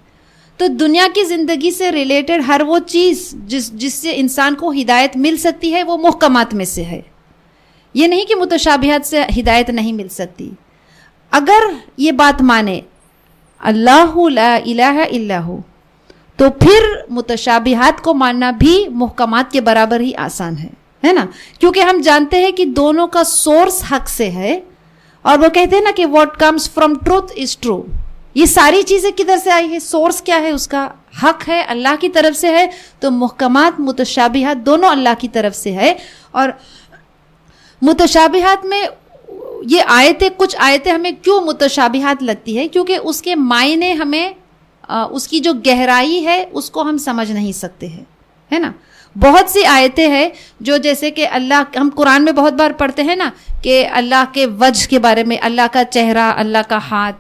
Speaker 3: تو دنیا کی زندگی سے ریلیٹڈ ہر وہ چیز جس سے انسان کو ہدایت مل سکتی ہے وہ محکمات میں سے ہے. یہ نہیں کہ متشابہات سے ہدایت نہیں مل سکتی. اگر یہ بات مانے اللہ لا الہ الا ہو, تو پھر متشابہات کو ماننا بھی محکمات کے برابر ہی آسان ہے نا. کیونکہ ہم جانتے ہیں کہ دونوں کا سورس حق سے ہے, اور وہ کہتے ہیں نا کہ what comes from truth is true. یہ ساری چیزیں کدھر سے آئی ہے, سورس کیا ہے, اس کا حق ہے, اللہ کی طرف سے ہے. تو محکمات متشابہات دونوں اللہ کی طرف سے ہے. اور متشابہات میں یہ آیتیں, کچھ آیتیں ہمیں کیوں متشابہات لگتی ہے, کیونکہ اس کے معنی ہمیں اس کی جو گہرائی ہے اس کو ہم سمجھ نہیں سکتے ہیں, ہے نا. بہت سی آیتیں ہیں جو جیسے کہ اللہ, ہم قرآن میں بہت بار پڑھتے ہیں نا کہ اللہ کے وجہ کے بارے میں, اللہ کا چہرہ, اللہ کا ہاتھ,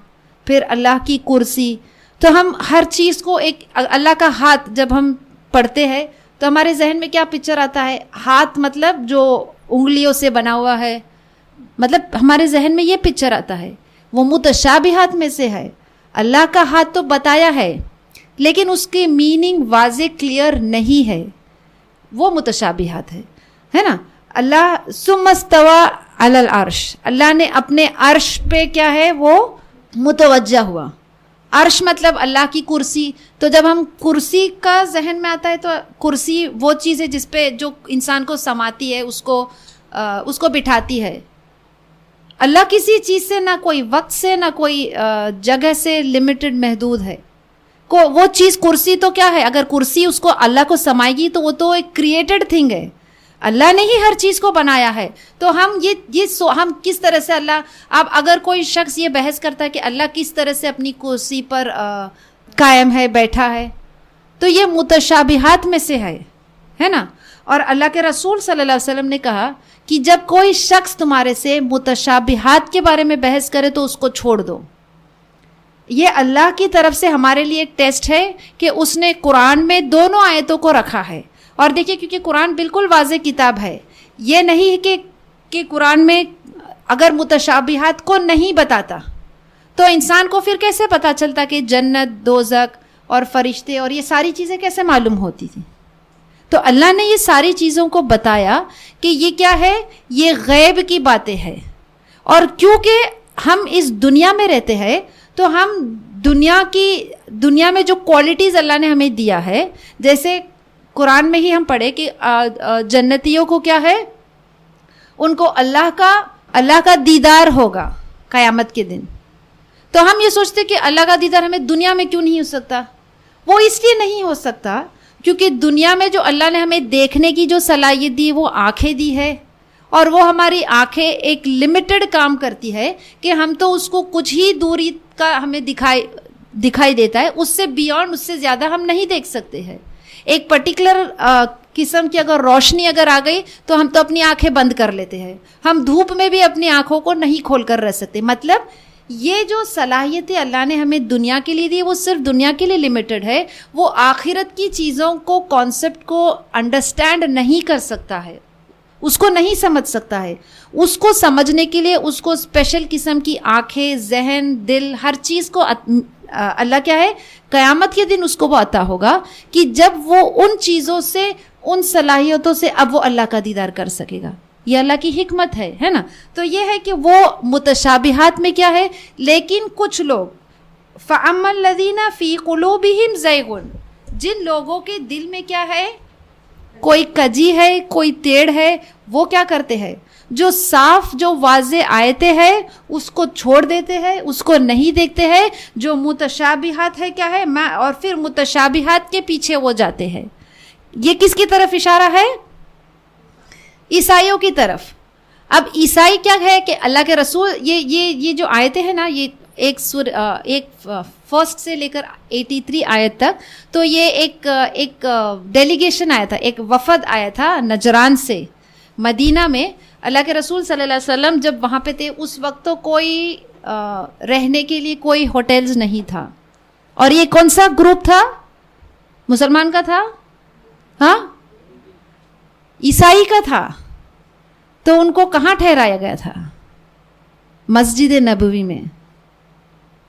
Speaker 3: پھر اللہ کی کرسی. تو ہم ہر چیز کو ایک اللہ کا ہاتھ جب ہم پڑھتے ہیں تو ہمارے ذہن میں کیا پکچر آتا ہے؟ ہاتھ مطلب جو انگلیوں سے بنا ہوا ہے، مطلب ہمارے ذہن میں یہ پکچر آتا ہے. وہ متشابہات میں سے ہے. اللہ کا ہاتھ تو بتایا ہے لیکن اس کی میننگ واضح کلیئر نہیں ہے، وہ متشابہات ہے نا. اللہ ثم استوى علی العرش، اللہ نے اپنے عرش پہ کیا ہے وہ متوجہ ہوا. عرش مطلب اللہ کی کرسی. تو جب ہم کرسی کا ذہن میں آتا ہے تو کرسی وہ چیز ہے جس پہ جو انسان کو سماتی ہے، اس کو بٹھاتی ہے. اللہ کسی چیز سے، نہ کوئی وقت سے، نہ کوئی جگہ سے لمیٹڈ محدود ہے. وہ چیز کرسی تو کیا ہے؟ اگر کرسی اس کو اللہ کو سمائے گی تو وہ تو ایک کریٹڈ تھنگ ہے. اللہ نے ہی ہر چیز کو بنایا ہے. تو ہم ہم کس طرح سے اللہ، اب اگر کوئی شخص یہ بحث کرتا ہے کہ اللہ کس طرح سے اپنی کرسی پر قائم ہے، بیٹھا ہے، تو یہ متشابہات میں سے ہے نا. اور اللہ کے رسول صلی اللہ علیہ وسلم نے کہا کہ جب کوئی شخص تمہارے سے متشابہات کے بارے میں بحث کرے تو اس کو چھوڑ دو. یہ اللہ کی طرف سے ہمارے لیے ایک ٹیسٹ ہے کہ اس نے قرآن میں دونوں آیتوں کو رکھا ہے. اور دیکھیے کیونکہ قرآن بالکل واضح کتاب ہے، یہ نہیں ہے کہ قرآن میں اگر متشابہات کو نہیں بتاتا تو انسان کو پھر کیسے پتا چلتا کہ جنت، دوزخ اور فرشتے اور یہ ساری چیزیں کیسے معلوم ہوتی تھی. تو اللہ نے یہ ساری چیزوں کو بتایا کہ یہ کیا ہے، یہ غیب کی باتیں ہیں. اور کیونکہ ہم اس دنیا میں رہتے ہیں تو ہم دنیا میں جو کوالٹیز اللہ نے ہمیں دیا ہے، جیسے قرآن میں ہی ہم پڑھے کہ جنتیوں کو کیا ہے، ان کو اللہ کا دیدار ہوگا قیامت کے دن. تو ہم یہ سوچتے کہ اللہ کا دیدار ہمیں دنیا میں کیوں نہیں ہو سکتا؟ وہ اس لیے نہیں ہو سکتا کیونکہ دنیا میں جو اللہ نے ہمیں دیکھنے کی جو صلاحیت دی وہ آنکھیں دی ہے، اور وہ ہماری آنکھیں ایک لمیٹڈ کام کرتی ہے کہ ہم تو اس کو کچھ ہی دوری کا ہمیں دکھائی دیتا ہے، اس سے بیونڈ، اس سے زیادہ ہم نہیں دیکھ سکتے ہیں. ایک پرٹیکولر قسم کی اگر روشنی اگر آ گئی تو ہم تو اپنی آنکھیں بند کر لیتے ہیں. ہم دھوپ میں بھی اپنی آنکھوں کو نہیں کھول کر رہ سکتے. مطلب یہ جو صلاحیتیں اللہ نے ہمیں دنیا کے لیے دی وہ صرف دنیا کے لیے لمیٹڈ ہے. وہ آخرت کی چیزوں کو، کانسیپٹ کو انڈرسٹینڈ نہیں کر سکتا ہے، اس کو نہیں سمجھ سکتا ہے. اس کو سمجھنے کے لیے اس کو اسپیشل قسم کی آنکھیں، ذہن، دل، ہر چیز کو اللہ کیا ہے، قیامت کے دن اس کو وہ عطا ہوگا کہ جب وہ ان چیزوں سے، ان صلاحیتوں سے اب وہ اللہ کا دیدار کر سکے گا. یہ اللہ کی حکمت ہے نا. تو یہ ہے کہ وہ متشابہات میں کیا ہے. لیکن کچھ لوگ فَأَمَّا الَّذِينَ فِي قُلُوبِهِمْ زَيْغٌ، جن لوگوں کے دل میں کیا ہے، کوئی کجی ہے، کوئی ٹیڑھ ہے، وہ کیا کرتے ہیں، جو صاف، جو واضح آیتیں ہیں اس کو چھوڑ دیتے ہیں، اس کو نہیں دیکھتے ہیں. جو متشابہات ہے کیا ہے، اور پھر متشابہات کے پیچھے وہ جاتے ہیں. یہ کس کی طرف اشارہ ہے؟ عیسائیوں کی طرف. اب عیسائی کیا ہے کہ اللہ کے رسول، یہ جو آیتیں ہیں نا، یہ ایک فرسٹ سے لے کر 83 آیت تک، تو یہ ایک ڈیلیگیشن آیا تھا، ایک وفد آیا تھا نجران سے مدینہ میں. اللہ کے رسول صلی اللہ علیہ وسلم جب وہاں پہ تھے اس وقت تو کوئی رہنے کے لیے کوئی ہوٹلز نہیں تھا. اور یہ کون سا گروپ تھا؟ مسلمان کا تھا؟ ہاں، عیسائی کا تھا. تو ان کو کہاں ٹھہرایا گیا تھا؟ مسجد نبوی میں.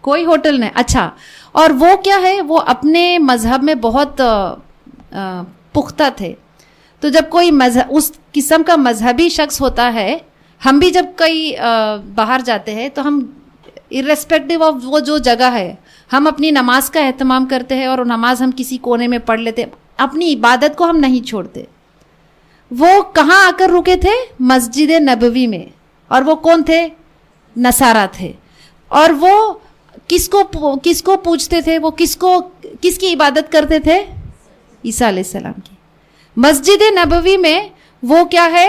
Speaker 3: کوئی ہوٹل نہیں. اچھا، اور وہ کیا ہے، وہ اپنے مذہب میں بہت پختہ تھے. تو جب کوئی اس قسم کا مذہبی شخص ہوتا ہے، ہم بھی جب کئی باہر جاتے ہیں تو ہم ارریسپیکٹیو آف وہ جو جگہ ہے، ہم اپنی نماز کا اہتمام کرتے ہیں اور نماز ہم کسی کونے میں پڑھ لیتے، اپنی عبادت کو ہم نہیں چھوڑتے. وہ کہاں آ کر رکے تھے؟ مسجد نبوی میں. اور وہ کون تھے؟ نصارہ تھے. اور وہ کس کو پوچھتے تھے؟ وہ کس کی عبادت کرتے تھے؟ عیسیٰ علیہ السلام کی. مسجد نبوی میں وہ کیا ہے،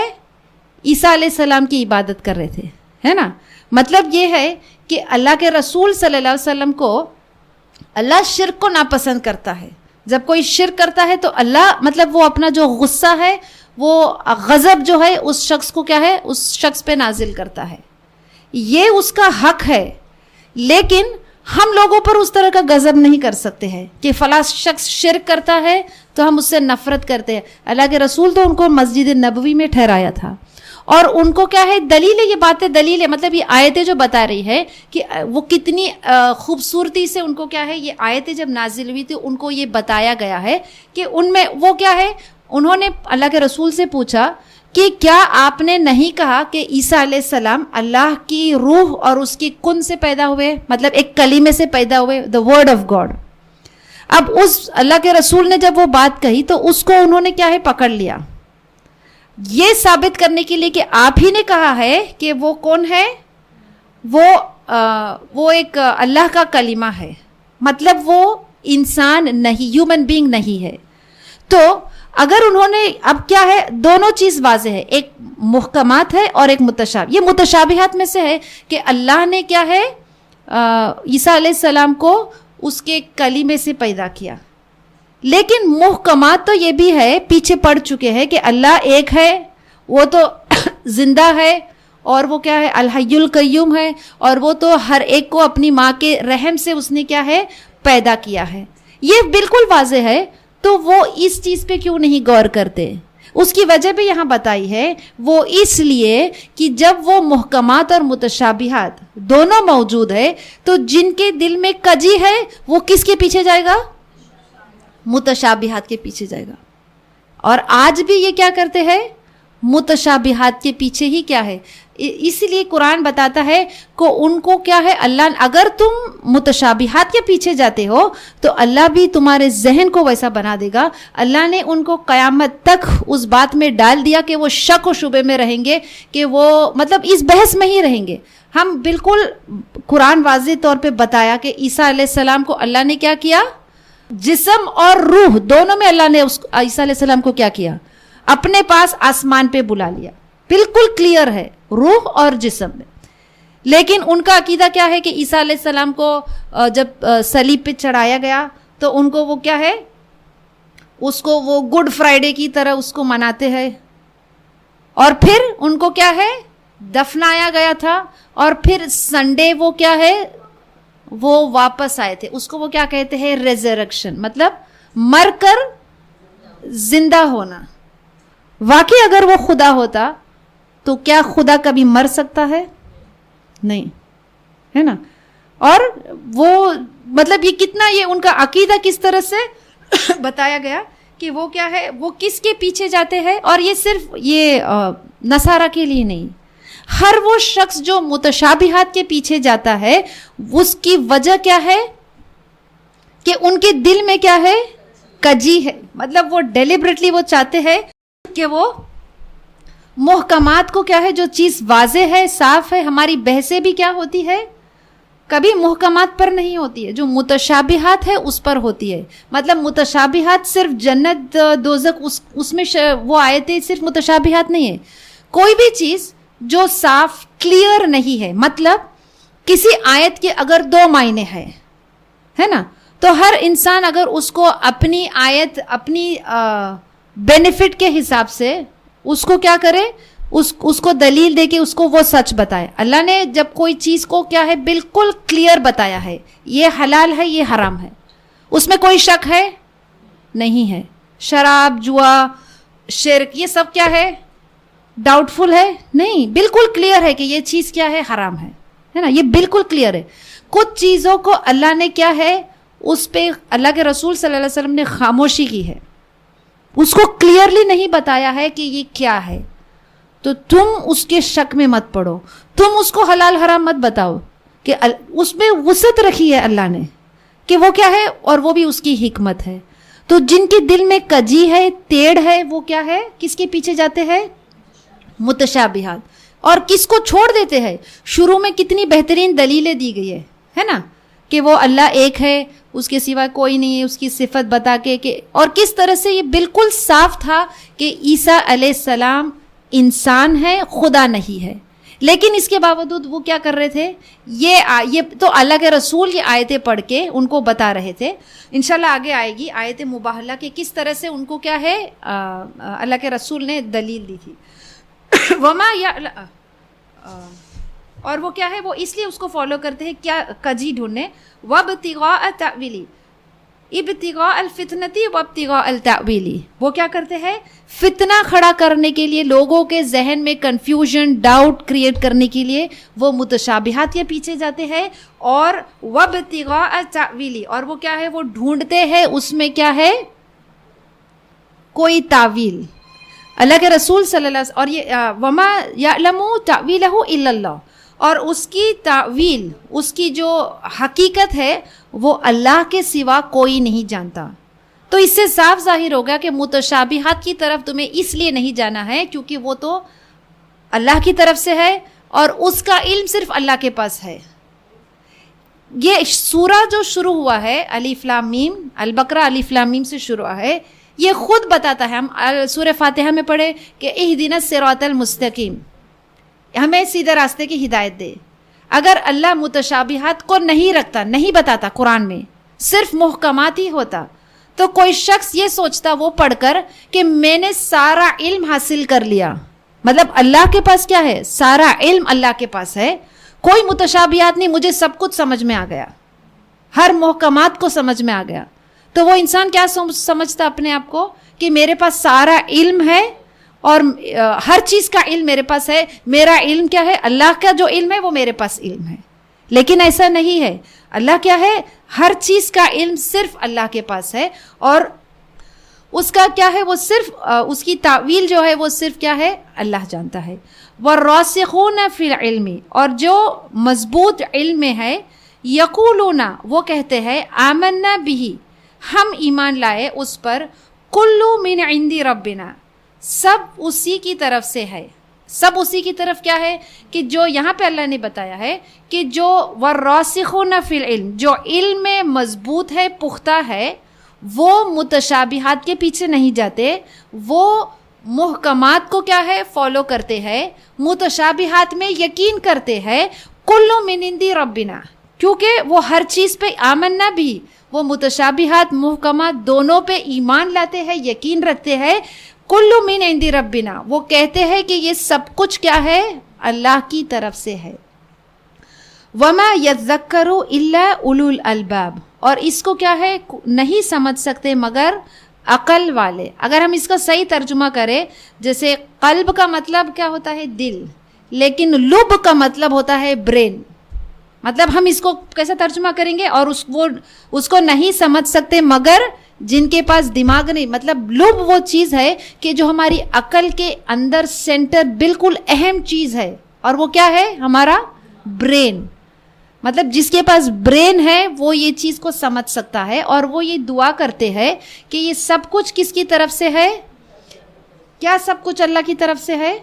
Speaker 3: عیسیٰ علیہ السلام کی عبادت کر رہے تھے، ہے نا. مطلب یہ ہے کہ اللہ کے رسول صلی اللہ علیہ وسلم کو اللہ شرک کو ناپسند کرتا ہے. جب کوئی شرک کرتا ہے تو اللہ مطلب وہ اپنا جو غصہ ہے، وہ غضب جو ہے اس شخص کو کیا ہے، اس شخص پہ نازل کرتا ہے. یہ اس کا حق ہے. لیکن ہم لوگوں پر اس طرح کا غضب نہیں کر سکتے ہیں کہ فلاں شخص شرک کرتا ہے تو ہم اس سے نفرت کرتے ہیں. اللہ کے رسول تو ان کو مسجد نبوی میں ٹھہرایا تھا, اور ان کو کیا ہے دلیل ہے, یہ باتیں دلیل ہے, مطلب یہ آیتیں جو بتا رہی ہے کہ وہ کتنی خوبصورتی سے ان کو کیا ہے, یہ آیتیں جب نازل ہوئی تو ان کو یہ بتایا گیا ہے کہ ان میں وہ کیا ہے. انہوں نے اللہ کے رسول سے پوچھا کہ کیا آپ نے نہیں کہا کہ عیسیٰ علیہ السلام اللہ کی روح اور اس کی کن سے پیدا ہوئے, مطلب ایک کلیمے سے پیدا ہوئے, دا ورڈ آف گاڈ. اب اس اللہ کے رسول نے جب وہ بات کہی تو اس کو انہوں نے کیا ہے پکڑ لیا, یہ ثابت کرنے کے لیے کہ آپ ہی نے کہا ہے کہ وہ کون ہے, وہ ایک اللہ کا کلمہ ہے, مطلب وہ انسان نہیں, ہیومن بینگ نہیں ہے. تو اگر انہوں نے, اب کیا ہے دونوں چیز واضح ہے, ایک محکمات ہے اور ایک متشابہ. یہ متشابہات میں سے ہے کہ اللہ نے کیا ہے عیسیٰ علیہ السلام کو اس کے کلیمے سے پیدا کیا, لیکن محکمات تو یہ بھی ہے پیچھے پڑ چکے ہیں کہ اللہ ایک ہے, وہ تو زندہ ہے, اور وہ کیا ہے الحی القیوم ہے, اور وہ تو ہر ایک کو اپنی ماں کے رحم سے اس نے کیا ہے پیدا کیا ہے. یہ بالکل واضح ہے, تو وہ اس چیز پہ کیوں نہیں غور کرتے؟ اس کی وجہ بھی یہاں بتائی ہے, وہ اس لیے کہ جب وہ محکمات اور متشابہات دونوں موجود ہے تو جن کے دل میں کجی ہے وہ کس کے پیچھے جائے گا؟ متشابہات کے پیچھے جائے گا. اور آج بھی یہ کیا کرتے ہیں, متشابہات کے پیچھے ہی کیا ہے. اسی لیے قرآن بتاتا ہے کہ ان کو کیا ہے, اللہ اگر تم متشابہات کے پیچھے جاتے ہو تو اللہ بھی تمہارے ذہن کو ویسا بنا دے گا. اللہ نے ان کو قیامت تک اس بات میں ڈال دیا کہ وہ شک و شبے میں رہیں گے, کہ وہ مطلب اس بحث میں ہی رہیں گے. ہم بالکل قرآن واضح طور پہ بتایا کہ عیسیٰ علیہ السلام کو اللہ نے کیا کیا, جسم اور روح دونوں میں اللہ نے عیسیٰ علیہ السلام کو کیا کیا, اپنے پاس آسمان پہ بلا لیا. بالکل کلیئر ہے روح اور جسم میں. لیکن ان کا عقیدہ کیا ہے کہ عیسیٰ علیہ السلام کو جب صلیب پہ چڑھایا گیا تو ان کو وہ کیا ہے, اس کو وہ گڈ فرائیڈے کی طرح اس کو مناتے ہیں, اور پھر ان کو کیا ہے دفنایا گیا تھا, اور پھر سنڈے وہ کیا ہے وہ واپس آئے تھے. اس کو وہ کیا کہتے ہیں ریزریکشن, مطلب مر کر زندہ ہونا. واقعی اگر وہ خدا ہوتا تو کیا خدا کبھی مر سکتا ہے؟ نہیں, ہے نا. اور وہ مطلب یہ کتنا, یہ ان کا عقیدہ کس طرح سے بتایا گیا کہ وہ کیا ہے, وہ کس کے پیچھے جاتے ہیں. اور یہ صرف یہ نصارہ کے لیے نہیں, ہر وہ شخص جو متشابہات کے پیچھے جاتا ہے اس کی وجہ کیا ہے کہ ان کے دل میں کیا ہے کجی ہے. مطلب وہ ڈیلیبریٹلی وہ چاہتے ہیں کہ وہ محکمات کو کیا ہے, جو چیز واضح ہے صاف ہے, ہماری بحثیں بھی کیا ہوتی ہے کبھی محکمات پر نہیں ہوتی ہے, جو متشابہات ہے اس پر ہوتی ہے. مطلب متشابہات صرف جنت دوزخ اس میں وہ آیتیں صرف متشابہات نہیں ہے. کوئی بھی چیز جو صاف کلیئر نہیں ہے, مطلب کسی آیت کے اگر 2 معنی ہے نا, تو ہر انسان اگر اس کو اپنی آیت اپنی بینیفٹ کے حساب سے اس کو کیا کرے, اس کو دلیل دے کے اس کو وہ سچ بتائے. اللہ نے جب کوئی چیز کو کیا ہے بالکل کلیئر بتایا ہے, یہ حلال ہے یہ حرام ہے, اس میں کوئی شک ہے نہیں ہے. شراب, جوا, شرک, یہ سب کیا ہے ڈاؤٹ فل ہے نہیں, بالکل کلیئر ہے کہ یہ چیز کیا ہے حرام ہے نا, یہ بالکل کلیئر ہے. کچھ چیزوں کو اللہ نے کیا ہے اس پہ اللہ کے رسول صلی اللہ علیہ وسلم نے خاموشی کی ہے, اس کو کلیئرلی نہیں بتایا ہے کہ یہ کیا ہے. تو تم اس کے شک میں مت پڑو, تم اس کو حلال حرام مت بتاؤ, کہ اس میں وسعت رکھی ہے اللہ نے کہ وہ کیا ہے, اور وہ بھی اس کی حکمت ہے. تو جن کے دل میں کجی ہے, ٹیڑھ ہے, وہ کیا ہے کس کے پیچھے جاتے ہیں متشابہات, اور کس کو چھوڑ دیتے ہیں. شروع میں کتنی بہترین دلیلیں دی گئی ہے نا, کہ وہ اللہ ایک ہے, اس کے سوا کوئی نہیں ہے, اس کی صفت بتا کے کہ, اور کس طرح سے یہ بالکل صاف تھا کہ عیسیٰ علیہ السلام انسان ہے, خدا نہیں ہے. لیکن اس کے باوجود وہ کیا کر رہے تھے, یہ تو اللہ کے رسول یہ آیتیں پڑھ کے ان کو بتا رہے تھے. انشاءاللہ آگے آئے گی آیت مباہلہ کہ کس طرح سے ان کو کیا ہے اللہ کے رسول نے دلیل دی تھی. وما یا اور وہ کیا ہے, وہ اس لیے اس کو فالو کرتے ہیں کیا کجی ڈھونڈنے, وابتغاء تأویلی, ابتغاء الفتنتی و ابتغاء التأویلی، وہ کیا کرتے ہیں؟ فتنہ کھڑا کرنے کے لیے، لوگوں کے ذہن میں کنفیوژن، ڈاؤٹ کریٹ کرنے کے لیے وہ متشابہات کے پیچھے جاتے ہیں، اور وابتغاء التأویلی، اور وہ کیا ہے؟ وہ ڈھونڈتے ہیں اس میں کیا ہے؟ کوئی تعویل۔ اللہ کے رسول صلی اللہ علیہ وسلم، اور یہ وما یعلم تأویلہ الا اللہ، اور اس کی تعویل، اس کی جو حقیقت ہے وہ اللہ کے سوا کوئی نہیں جانتا۔ تو اس سے صاف ظاہر ہوگا کہ متشابہات کی طرف تمہیں اس لیے نہیں جانا ہے کیونکہ وہ تو اللہ کی طرف سے ہے اور اس کا علم صرف اللہ کے پاس ہے۔ یہ سورہ جو شروع ہوا ہے الف لام میم، البقرہ الف لام میم سے شروع ہوا ہے، یہ خود بتاتا ہے، ہم سورہ فاتحہ میں پڑھے کہ اہدنا الصراط المستقیم، ہمیں سیدھے راستے کی ہدایت دے۔ اگر اللہ متشابہات کو نہیں رکھتا، نہیں بتاتا قرآن میں، صرف محکمات ہی ہوتا، تو کوئی شخص یہ سوچتا وہ پڑھ کر کہ میں نے سارا علم حاصل کر لیا۔ مطلب اللہ کے پاس کیا ہے؟ سارا علم اللہ کے پاس ہے، کوئی متشابہات نہیں، مجھے سب کچھ سمجھ میں آ گیا، ہر محکمات کو سمجھ میں آ گیا۔ تو وہ انسان کیا سمجھتا اپنے آپ کو کہ میرے پاس سارا علم ہے اور ہر چیز کا علم میرے پاس ہے، میرا علم کیا ہے؟ اللہ کا جو علم ہے وہ میرے پاس علم ہے۔ لیکن ایسا نہیں ہے، اللہ کیا ہے؟ ہر چیز کا علم صرف اللہ کے پاس ہے، اور اس کا کیا ہے؟ وہ صرف اس کی تعویل جو ہے وہ صرف کیا ہے؟ اللہ جانتا ہے۔ والراسخون فی العلم، اور جو مضبوط علم میں ہے، یقولون، وہ کہتے ہیں، آمنا بہ، ہم ایمان لائے اس پر، کل من عند ربنا، سب اسی کی طرف سے ہے۔ سب اسی کی طرف کیا ہے؟ کہ جو یہاں پہ اللہ نے بتایا ہے کہ جو والراسخون فی العلم، جو علم میں مضبوط ہے، پختہ ہے، وہ متشابہات کے پیچھے نہیں جاتے، وہ محکمات کو کیا ہے؟ فالو کرتے ہیں، متشابہات میں یقین کرتے ہیں۔ کل من عند ربنا، کیونکہ وہ ہر چیز پہ آمنا بھی، وہ متشابہات محکمات دونوں پہ ایمان لاتے ہیں، یقین رکھتے ہیں۔ کل من عند ربنا، وہ کہتے ہیں کہ یہ سب کچھ کیا ہے؟ اللہ کی طرف سے ہے۔ وما یذکر الا اولو الالباب، اور اس کو کیا ہے؟ نہیں سمجھ سکتے مگر عقل والے۔ اگر ہم اس کا صحیح ترجمہ کریں، جیسے قلب کا مطلب کیا ہوتا ہے؟ دل، لیکن لب کا مطلب ہوتا ہے برین۔ مطلب ہم اس کو کیسے ترجمہ کریں گے؟ اور اس کو نہیں سمجھ سکتے مگر جن کے پاس دماغ نہیں۔ مطلب لب وہ چیز ہے کہ جو ہماری عقل کے اندر سینٹر بالکل اہم چیز ہے، اور وہ کیا ہے؟ ہمارا برین۔ مطلب جس کے پاس برین ہے وہ یہ چیز کو سمجھ سکتا ہے، اور وہ یہ دعا کرتے ہیں کہ یہ سب کچھ کس کی طرف سے ہے؟ کیا سب کچھ اللہ کی طرف سے ہے؟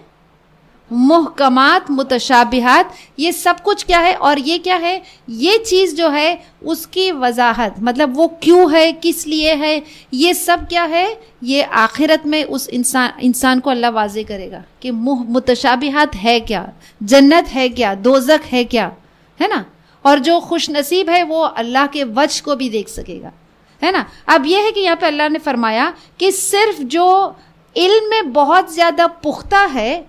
Speaker 3: محکمات، متشابہات، یہ سب کچھ کیا ہے؟ اور یہ کیا ہے؟ یہ چیز جو ہے اس کی وضاحت، مطلب وہ کیوں ہے، کس لیے ہے، یہ سب کیا ہے؟ یہ آخرت میں اس انسان کو اللہ واضح کرے گا کہ متشابہات ہے کیا، جنت ہے کیا، دوزخ ہے کیا، ہے نا؟ اور جو خوش نصیب ہے وہ اللہ کے وجہ کو بھی دیکھ سکے گا، ہے نا؟ اب یہ ہے کہ یہاں پہ اللہ نے فرمایا کہ صرف جو علم میں بہت زیادہ پختہ ہے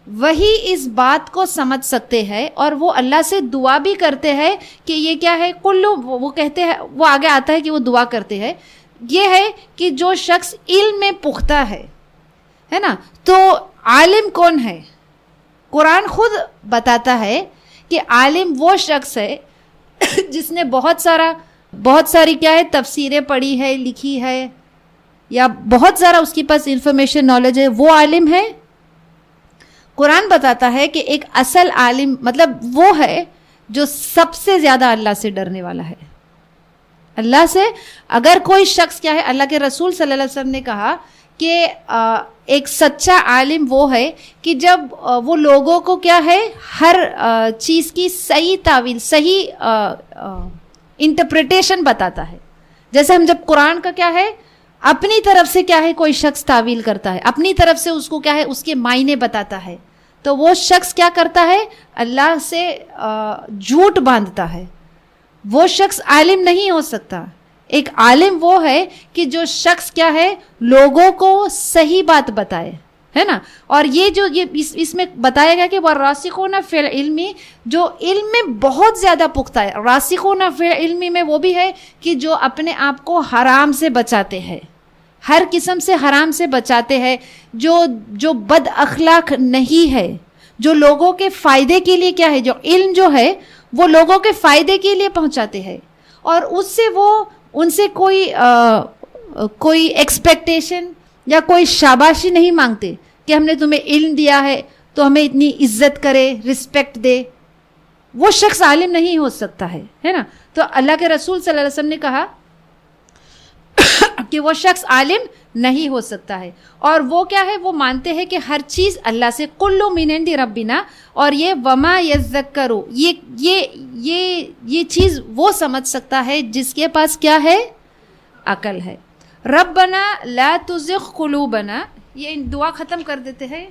Speaker 3: وہی اس بات کو سمجھ سکتے ہیں، اور وہ اللہ سے دعا بھی کرتے ہیں کہ یہ کیا ہے؟ کلو، وہ کہتے ہیں، وہ آگے آتا ہے کہ وہ دعا کرتے ہیں، یہ ہے کہ جو شخص علم میں پختہ ہے نا؟ تو عالم کون ہے؟ قرآن خود بتاتا ہے کہ عالم وہ شخص ہے جس نے بہت ساری کیا ہے؟ تفسیریں پڑھی ہے، لکھی ہے، یا بہت سارا اس کے پاس انفارمیشن، نالج ہے، وہ عالم ہے۔ قرآن بتاتا ہے کہ ایک اصل عالم مطلب وہ ہے جو سب سے زیادہ اللہ سے ڈرنے والا ہے۔ اللہ سے اگر کوئی شخص کیا ہے، اللہ کے رسول صلی اللہ علیہ وسلم نے کہا کہ ایک سچا عالم وہ ہے کہ جب وہ لوگوں کو کیا ہے؟ ہر چیز کی صحیح تعویل، صحیح انٹرپریٹیشن بتاتا ہے۔ جیسے ہم جب قرآن کا کیا ہے؟ اپنی طرف سے کیا ہے؟ کوئی شخص تعویل کرتا ہے، اپنی طرف سے اس کو کیا ہے؟ اس کے معنی بتاتا ہے، تو وہ شخص کیا کرتا ہے؟ اللہ سے جھوٹ باندھتا ہے، وہ شخص عالم نہیں ہو سکتا۔ ایک عالم وہ ہے کہ جو شخص کیا ہے؟ لوگوں کو صحیح بات بتائے، ہے نا. اور یہ جو اس میں بتایا گیا کہ والراسخون فی العلم، جو علم میں بہت زیادہ پختہ ہے. راسخون فی العلم میں وہ بھی ہے کہ جو اپنے آپ کو حرام سے بچاتے ہیں، ہر قسم سے حرام سے بچاتے ہیں، جو بد اخلاق نہیں ہے، جو لوگوں کے فائدے کے لیے کیا ہے، جو علم جو ہے وہ لوگوں کے فائدے کے لیے پہنچاتے ہیں، اور اس سے وہ ان سے کوئی ایکسپیکٹیشن یا کوئی شاباشی نہیں مانگتے کہ ہم نے تمہیں علم دیا ہے تو ہمیں اتنی عزت کرے، رسپیکٹ دے. وہ شخص عالم نہیں ہو سکتا ہے نا. تو اللہ کے رسول صلی اللہ علیہ وسلم نے کہا کہ وہ شخص عالم نہیں ہو سکتا ہے. اور وہ کیا ہے، وہ مانتے ہیں کہ ہر چیز اللہ سے، کل من عند ربنا. اور یہ وما یذکر، یہ چیز وہ سمجھ سکتا ہے جس کے پاس کیا ہے، عقل ہے. ربنا لا تزغ قلوبنا، یہ دعا ختم کر دیتے ہیں.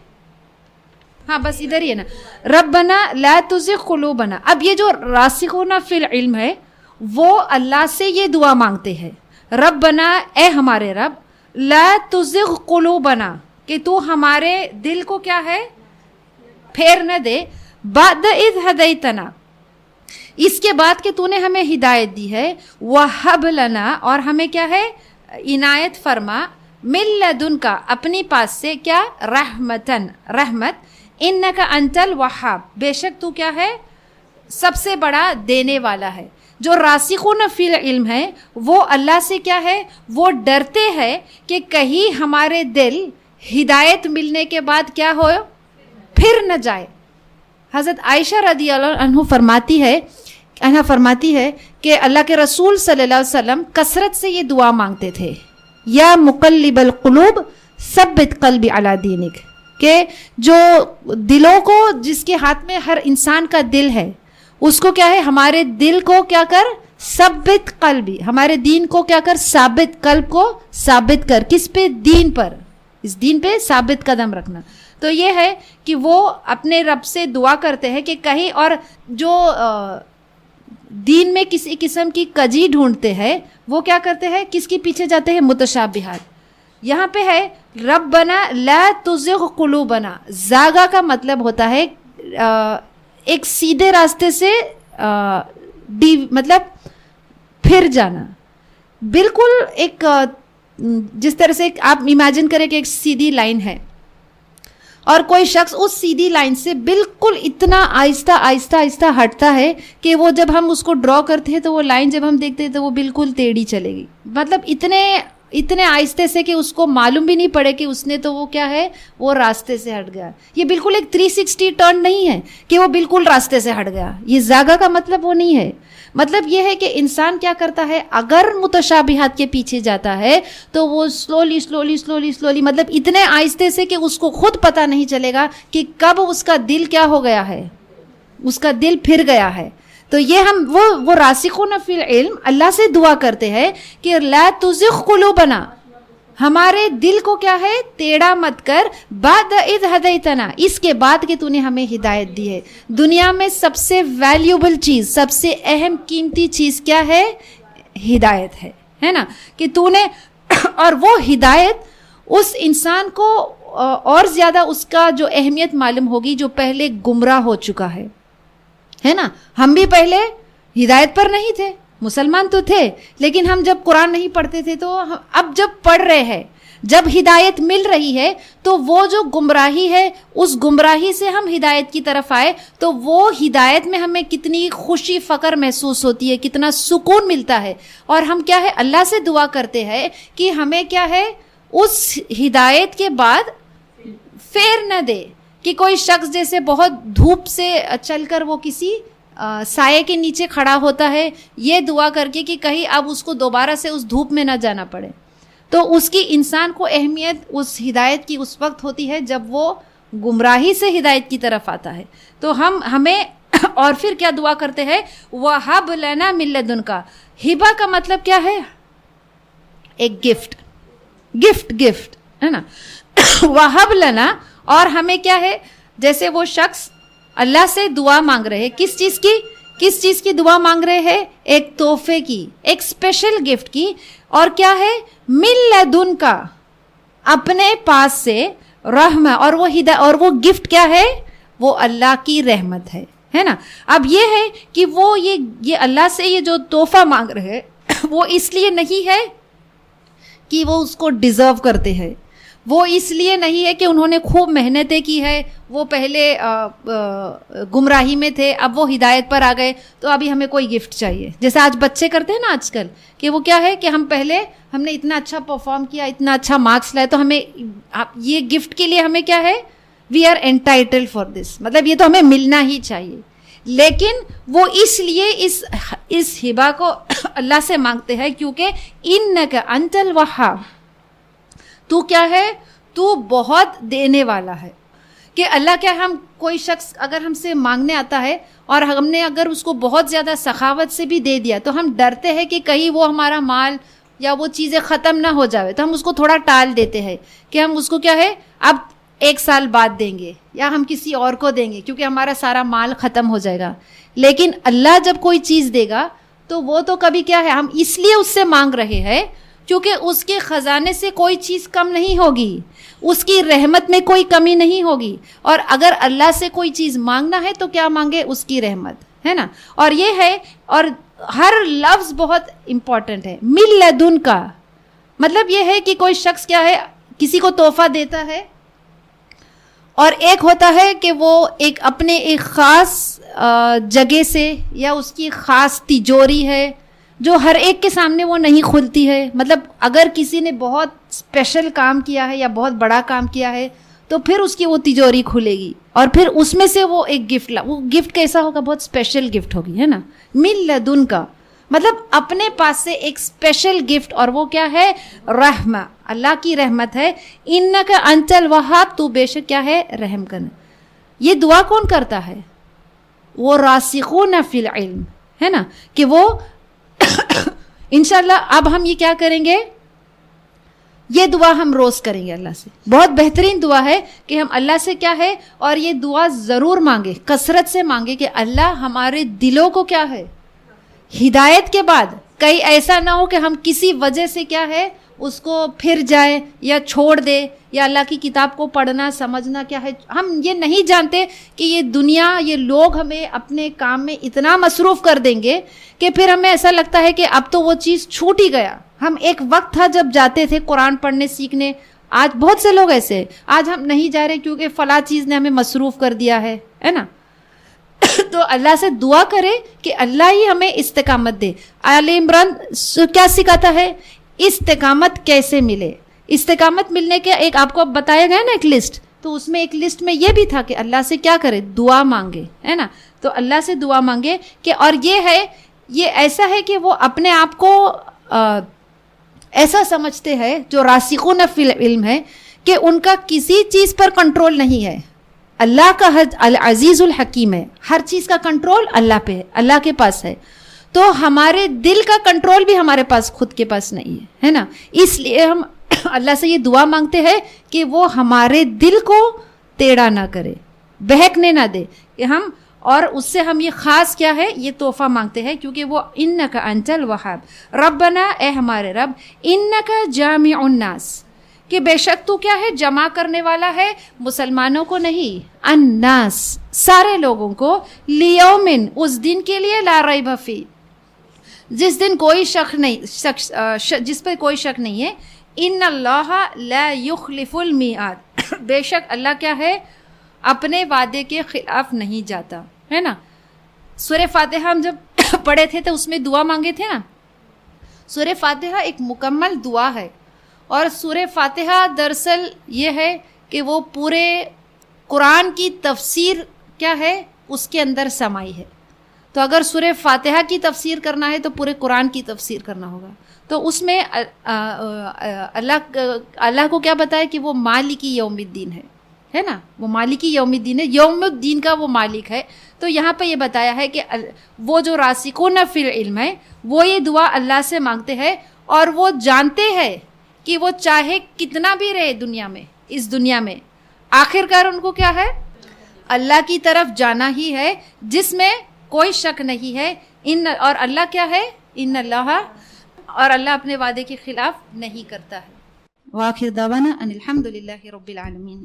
Speaker 3: ہاں بس ادھر ہی ہے نا، ربنا لا تزغ قلوبنا. اب یہ جو راسخون فی العلم ہے وہ اللہ سے یہ دعا مانگتے ہیں، ربنا، اے ہمارے رب، لا تزغ قلوبنا، کہ تو ہمارے دل کو کیا ہے، پھیر نہ دے، بعد اذ ہدیتنا، اس کے بعد کہ تو نے ہمیں ہدایت دی ہے، وہب لنا، اور ہمیں کیا ہے، عنایت فرما، من لدنک، اپنی پاس سے، کیا، رحمتن، رحمت، انک انت الوہاب، بے شک تو کیا ہے، سب سے بڑا دینے والا ہے. جو راسخون فی العلم ہے وہ اللہ سے کیا ہے، وہ ڈرتے ہیں کہ کہیں ہمارے دل ہدایت ملنے کے بعد کیا ہو، پھر نہ جائے. حضرت عائشہ رضی اللہ عنہ فرماتی ہے کہ اللہ کے رسول صلی اللہ علیہ وسلم کثرت سے یہ دعا مانگتے تھے، یا مقلب القلوب ثبت قلبی علی دینک، کہ جو دلوں کو، جس کے ہاتھ میں ہر انسان کا دل ہے، اس کو کیا ہے، ہمارے دل کو کیا کر، ثبت قلبی، ہمارے دین کو کیا کر، ثابت، قلب کو ثابت کر، کس پہ، دین پر، اس دین پہ ثابت قدم رکھنا. تو یہ ہے کہ وہ اپنے رب سے دعا کرتے ہیں کہ کہیں، اور جو دین میں کسی قسم کی کجی ڈھونڈتے ہیں وہ کیا کرتے ہیں، کس کے پیچھے جاتے ہیں، متشابہات. یہاں پہ ہے ربنا لا تزغ قلوبنا، زاغا کا مطلب ہوتا ہے ایک سیدھے راستے سے مطلب پھر جانا، بالکل ایک جس طرح سے آپ امیجن کریں کہ ایک سیدھی لائن ہے اور کوئی شخص اس سیدھی لائن سے بالکل اتنا آہستہ آہستہ آہستہ ہٹتا ہے کہ وہ جب ہم اس کو ڈرا کرتے ہیں تو وہ لائن جب ہم دیکھتے ہیں تو وہ بالکل ٹیڑھی چلے گی، مطلب اتنے آہستے سے کہ اس کو معلوم بھی نہیں پڑے کہ اس نے تو وہ کیا ہے، وہ راستے سے ہٹ گیا. یہ بالکل ایک 360 ٹرن نہیں ہے کہ وہ بالکل راستے سے ہٹ گیا. یہ زاگا کا مطلب وہ نہیں ہے. مطلب یہ ہے کہ انسان کیا کرتا ہے، اگر متشابہات کے پیچھے جاتا ہے تو وہ سلولی مطلب اتنے آہستے سے کہ اس کو خود پتہ نہیں چلے گا کہ کب اس کا دل کیا ہو گیا ہے، اس کا دل پھر گیا ہے. تو یہ ہم وہ راسخون فی العلم اللہ سے دعا کرتے ہیں کہ لا تزغ قلوبنا، ہمارے دل کو کیا ہے، ٹیڑھا مت کر، بعد اذ ہدیتنا، اس کے بعد کہ تو نے ہمیں ہدایت دی ہے. دنیا میں سب سے ویلیوبل چیز، سب سے اہم قیمتی چیز کیا ہے، ہدایت ہے نا، کہ تو نے، اور وہ ہدایت اس انسان کو اور زیادہ اس کا جو اہمیت معلوم ہوگی جو پہلے گمراہ ہو چکا ہے نا. ہم بھی پہلے ہدایت پر نہیں تھے، مسلمان تو تھے، لیکن ہم جب قرآن نہیں پڑھتے تھے، تو اب جب پڑھ رہے ہیں، جب ہدایت مل رہی ہے، تو وہ جو گمراہی ہے، اس گمراہی سے ہم ہدایت کی طرف آئے تو وہ ہدایت میں ہمیں کتنی خوشی فخر محسوس ہوتی ہے، کتنا سکون ملتا ہے. اور ہم کیا ہے، اللہ سے دعا کرتے ہیں کہ ہمیں کیا ہے، اس ہدایت کے بعد پھیر نہ دے. کہ کوئی شخص جیسے بہت دھوپ سے چل کر وہ کسی سائے کے نیچے کھڑا ہوتا ہے، یہ دعا کر کے کہ کہیں اب اس کو دوبارہ سے اس دھوپ میں نہ جانا پڑے. تو اس کی انسان کو اہمیت اس ہدایت کی اس وقت ہوتی ہے جب وہ گمراہی سے ہدایت کی طرف آتا ہے. تو ہمیں اور پھر کیا دعا کرتے ہیں، وَهَبْ لَنَا مِن لَدُنْكَ. ہبہ کا مطلب کیا ہے، ایک گفٹ ہے نا. وَهَبْ لَنَا، اور ہمیں کیا ہے، جیسے وہ شخص اللہ سے دعا مانگ رہے ہیں، کس چیز کی دعا مانگ رہے ہیں، ایک تحفے کی، ایک اسپیشل گفٹ کی. اور کیا ہے، من لدن کا، اپنے پاس سے، رحمہ، اور وہ گفٹ کیا ہے؟ وہ اللہ کی رحمت ہے نا. اب یہ ہے کہ وہ یہ اللہ سے یہ جو تحفہ مانگ رہے ہیں وہ اس لیے نہیں ہے کہ وہ اس کو ڈیزرو کرتے ہیں، وہ اس لیے نہیں ہے کہ انہوں نے خوب محنتیں کی ہے، وہ پہلے گمراہی میں تھے، اب وہ ہدایت پر آ گئے تو ابھی ہمیں کوئی گفٹ چاہیے. جیسے آج بچے کرتے ہیں نا آج کل، کہ وہ کیا ہے کہ ہم نے اتنا اچھا پرفارم کیا، اتنا اچھا مارکس لائے، تو ہمیں یہ گفٹ کے لیے ہمیں کیا ہے، we are entitled for this, مطلب یہ تو ہمیں ملنا ہی چاہیے. لیکن وہ اس لیے اس ہبہ کو اللہ سے مانگتے ہیں کیونکہ انک انت الوہاب، تو کیا ہے، تو بہت دینے والا ہے. کہ اللہ کیا، ہم کوئی شخص اگر ہم سے مانگنے آتا ہے اور ہم نے اگر اس کو بہت زیادہ سخاوت سے بھی دے دیا تو ہم ڈرتے ہیں کہ کہیں وہ ہمارا مال یا وہ چیزیں ختم نہ ہو جاوے، تو ہم اس کو تھوڑا ٹال دیتے ہیں کہ ہم اس کو کیا ہے اب 1 سال بعد دیں گے یا ہم کسی اور کو دیں گے کیونکہ ہمارا سارا مال ختم ہو جائے گا. لیکن اللہ جب کوئی چیز دے گا تو وہ تو کبھی کیا ہے، ہم اس لیے اس سے مانگ رہے ہیں کیونکہ اس کے خزانے سے کوئی چیز کم نہیں ہوگی، اس کی رحمت میں کوئی کمی نہیں ہوگی. اور اگر اللہ سے کوئی چیز مانگنا ہے تو کیا مانگے، اس کی رحمت، ہے نا. اور یہ ہے، اور ہر لفظ بہت امپورٹنٹ ہے. من لدن کا مطلب یہ ہے کہ کوئی شخص کیا ہے، کسی کو تحفہ دیتا ہے، اور ایک ہوتا ہے کہ وہ اپنے ایک خاص جگہ سے یا اس کی خاص تجوری ہے جو ہر ایک کے سامنے وہ نہیں کھلتی ہے. مطلب اگر کسی نے بہت اسپیشل کام کیا ہے یا بہت بڑا کام کیا ہے تو پھر اس کی وہ تجوری کھلے گی اور پھر اس میں سے وہ ایک گفٹ وہ گفٹ کیسا ہوگا، بہت اسپیشل گفٹ ہوگی، ہے نا. من لدن کا مطلب اپنے پاس سے ایک اسپیشل گفٹ، اور وہ کیا ہے، رحمہ، اللہ کی رحمت ہے. انک انت الوہاب، تو بے شک کیا ہے، رحم کرنا. یہ دعا کون کرتا ہے؟ وہ راسخون فی العلم، ہے نا. کہ وہ انشاءاللہ اب ہم یہ کیا کریں گے، یہ دعا ہم روز کریں گے اللہ سے. بہت بہترین دعا ہے کہ ہم اللہ سے کیا ہے، اور یہ دعا ضرور مانگے، کثرت سے مانگے کہ اللہ ہمارے دلوں کو کیا ہے، ہدایت کے بعد کہیں ایسا نہ ہو کہ ہم کسی وجہ سے کیا ہے اس کو پھر جائے یا چھوڑ دے، یا اللہ کی کتاب کو پڑھنا سمجھنا کیا ہے. ہم یہ نہیں جانتے کہ یہ دنیا، یہ لوگ ہمیں اپنے کام میں اتنا مصروف کر دیں گے کہ پھر ہمیں ایسا لگتا ہے کہ اب تو وہ چیز چھوٹ ہی گیا. ہم ایک وقت تھا جب جاتے تھے قرآن پڑھنے سیکھنے، آج بہت سے لوگ ایسے، آج ہم نہیں جا رہے کیونکہ فلاں چیز نے ہمیں مصروف کر دیا ہے نا. تو اللہ سے دعا کرے کہ اللہ ہی ہمیں استقامت دے. آل عمران کیا سکھاتا ہے، استقامت کیسے ملے. استقامت ملنے کے ایک آپ کو بتایا گیا نا ایک لسٹ، تو اس میں ایک لسٹ میں یہ بھی تھا کہ اللہ سے کیا کرے، دعا مانگے، ہے نا. تو اللہ سے دعا مانگے کہ، اور یہ ایسا ہے کہ وہ اپنے آپ کو ایسا سمجھتے ہیں جو راسخون فی العلم ہے کہ ان کا کسی چیز پر کنٹرول نہیں ہے. اللہ کا العزیز الحکیم ہے، ہر چیز کا کنٹرول اللہ پہ ہے، اللہ کے پاس ہے. تو ہمارے دل کا کنٹرول بھی ہمارے پاس خود کے پاس نہیں ہے نا. اس لیے ہم اللہ سے یہ دعا مانگتے ہیں کہ وہ ہمارے دل کو ٹیڑھا نہ کرے، بہکنے نہ دے کہ ہم، اور اس سے ہم یہ خاص کیا ہے، یہ تحفہ مانگتے ہیں کیونکہ وہ انک انت الوہاب، ربنا، اے ہمارے رب، انک جامع الناس، کہ بے شک تو کیا ہے، جمع کرنے والا ہے، مسلمانوں کو نہیں، الناس، سارے لوگوں کو، لیومن، اس دن کے لیے، لا ریب فیہ، جس دن کوئی شک نہیں، جس پر کوئی شک نہیں ہے. ان اللہ لا یخلف المیعاد، بے شک اللہ کیا ہے، اپنے وعدے کے خلاف نہیں جاتا، ہے نا. سورہ فاتحہ ہم جب پڑھے تھے تو اس میں دعا مانگے تھے نا. سورہ فاتحہ ایک مکمل دعا ہے، اور سورہ فاتحہ دراصل یہ ہے کہ وہ پورے قرآن کی تفسیر کیا ہے، اس کے اندر سمائی ہے. تو اگر سورہ فاتحہ کی تفسیر کرنا ہے تو پورے قرآن کی تفسیر کرنا ہوگا. تو اس میں اللہ کو کیا بتایا کہ وہ مالکی یوم الدین ہے نا، وہ مالکی یوم الدین ہے، یوم الدین کا وہ مالک ہے. تو یہاں پہ یہ بتایا ہے کہ وہ جو راسخون فی العلم ہے وہ یہ دعا اللہ سے مانگتے ہیں، اور وہ جانتے ہیں کہ وہ چاہے کتنا بھی رہے دنیا میں، اس دنیا میں آخرکار ان کو کیا ہے، اللہ کی طرف جانا ہی ہے، جس میں کوئی شک نہیں ہے. اور اللہ کیا ہے، ان اللہ، اور اللہ اپنے وعدے کے خلاف نہیں کرتا ہے. وآخر دعوانا ان الحمد للہ رب العالمین.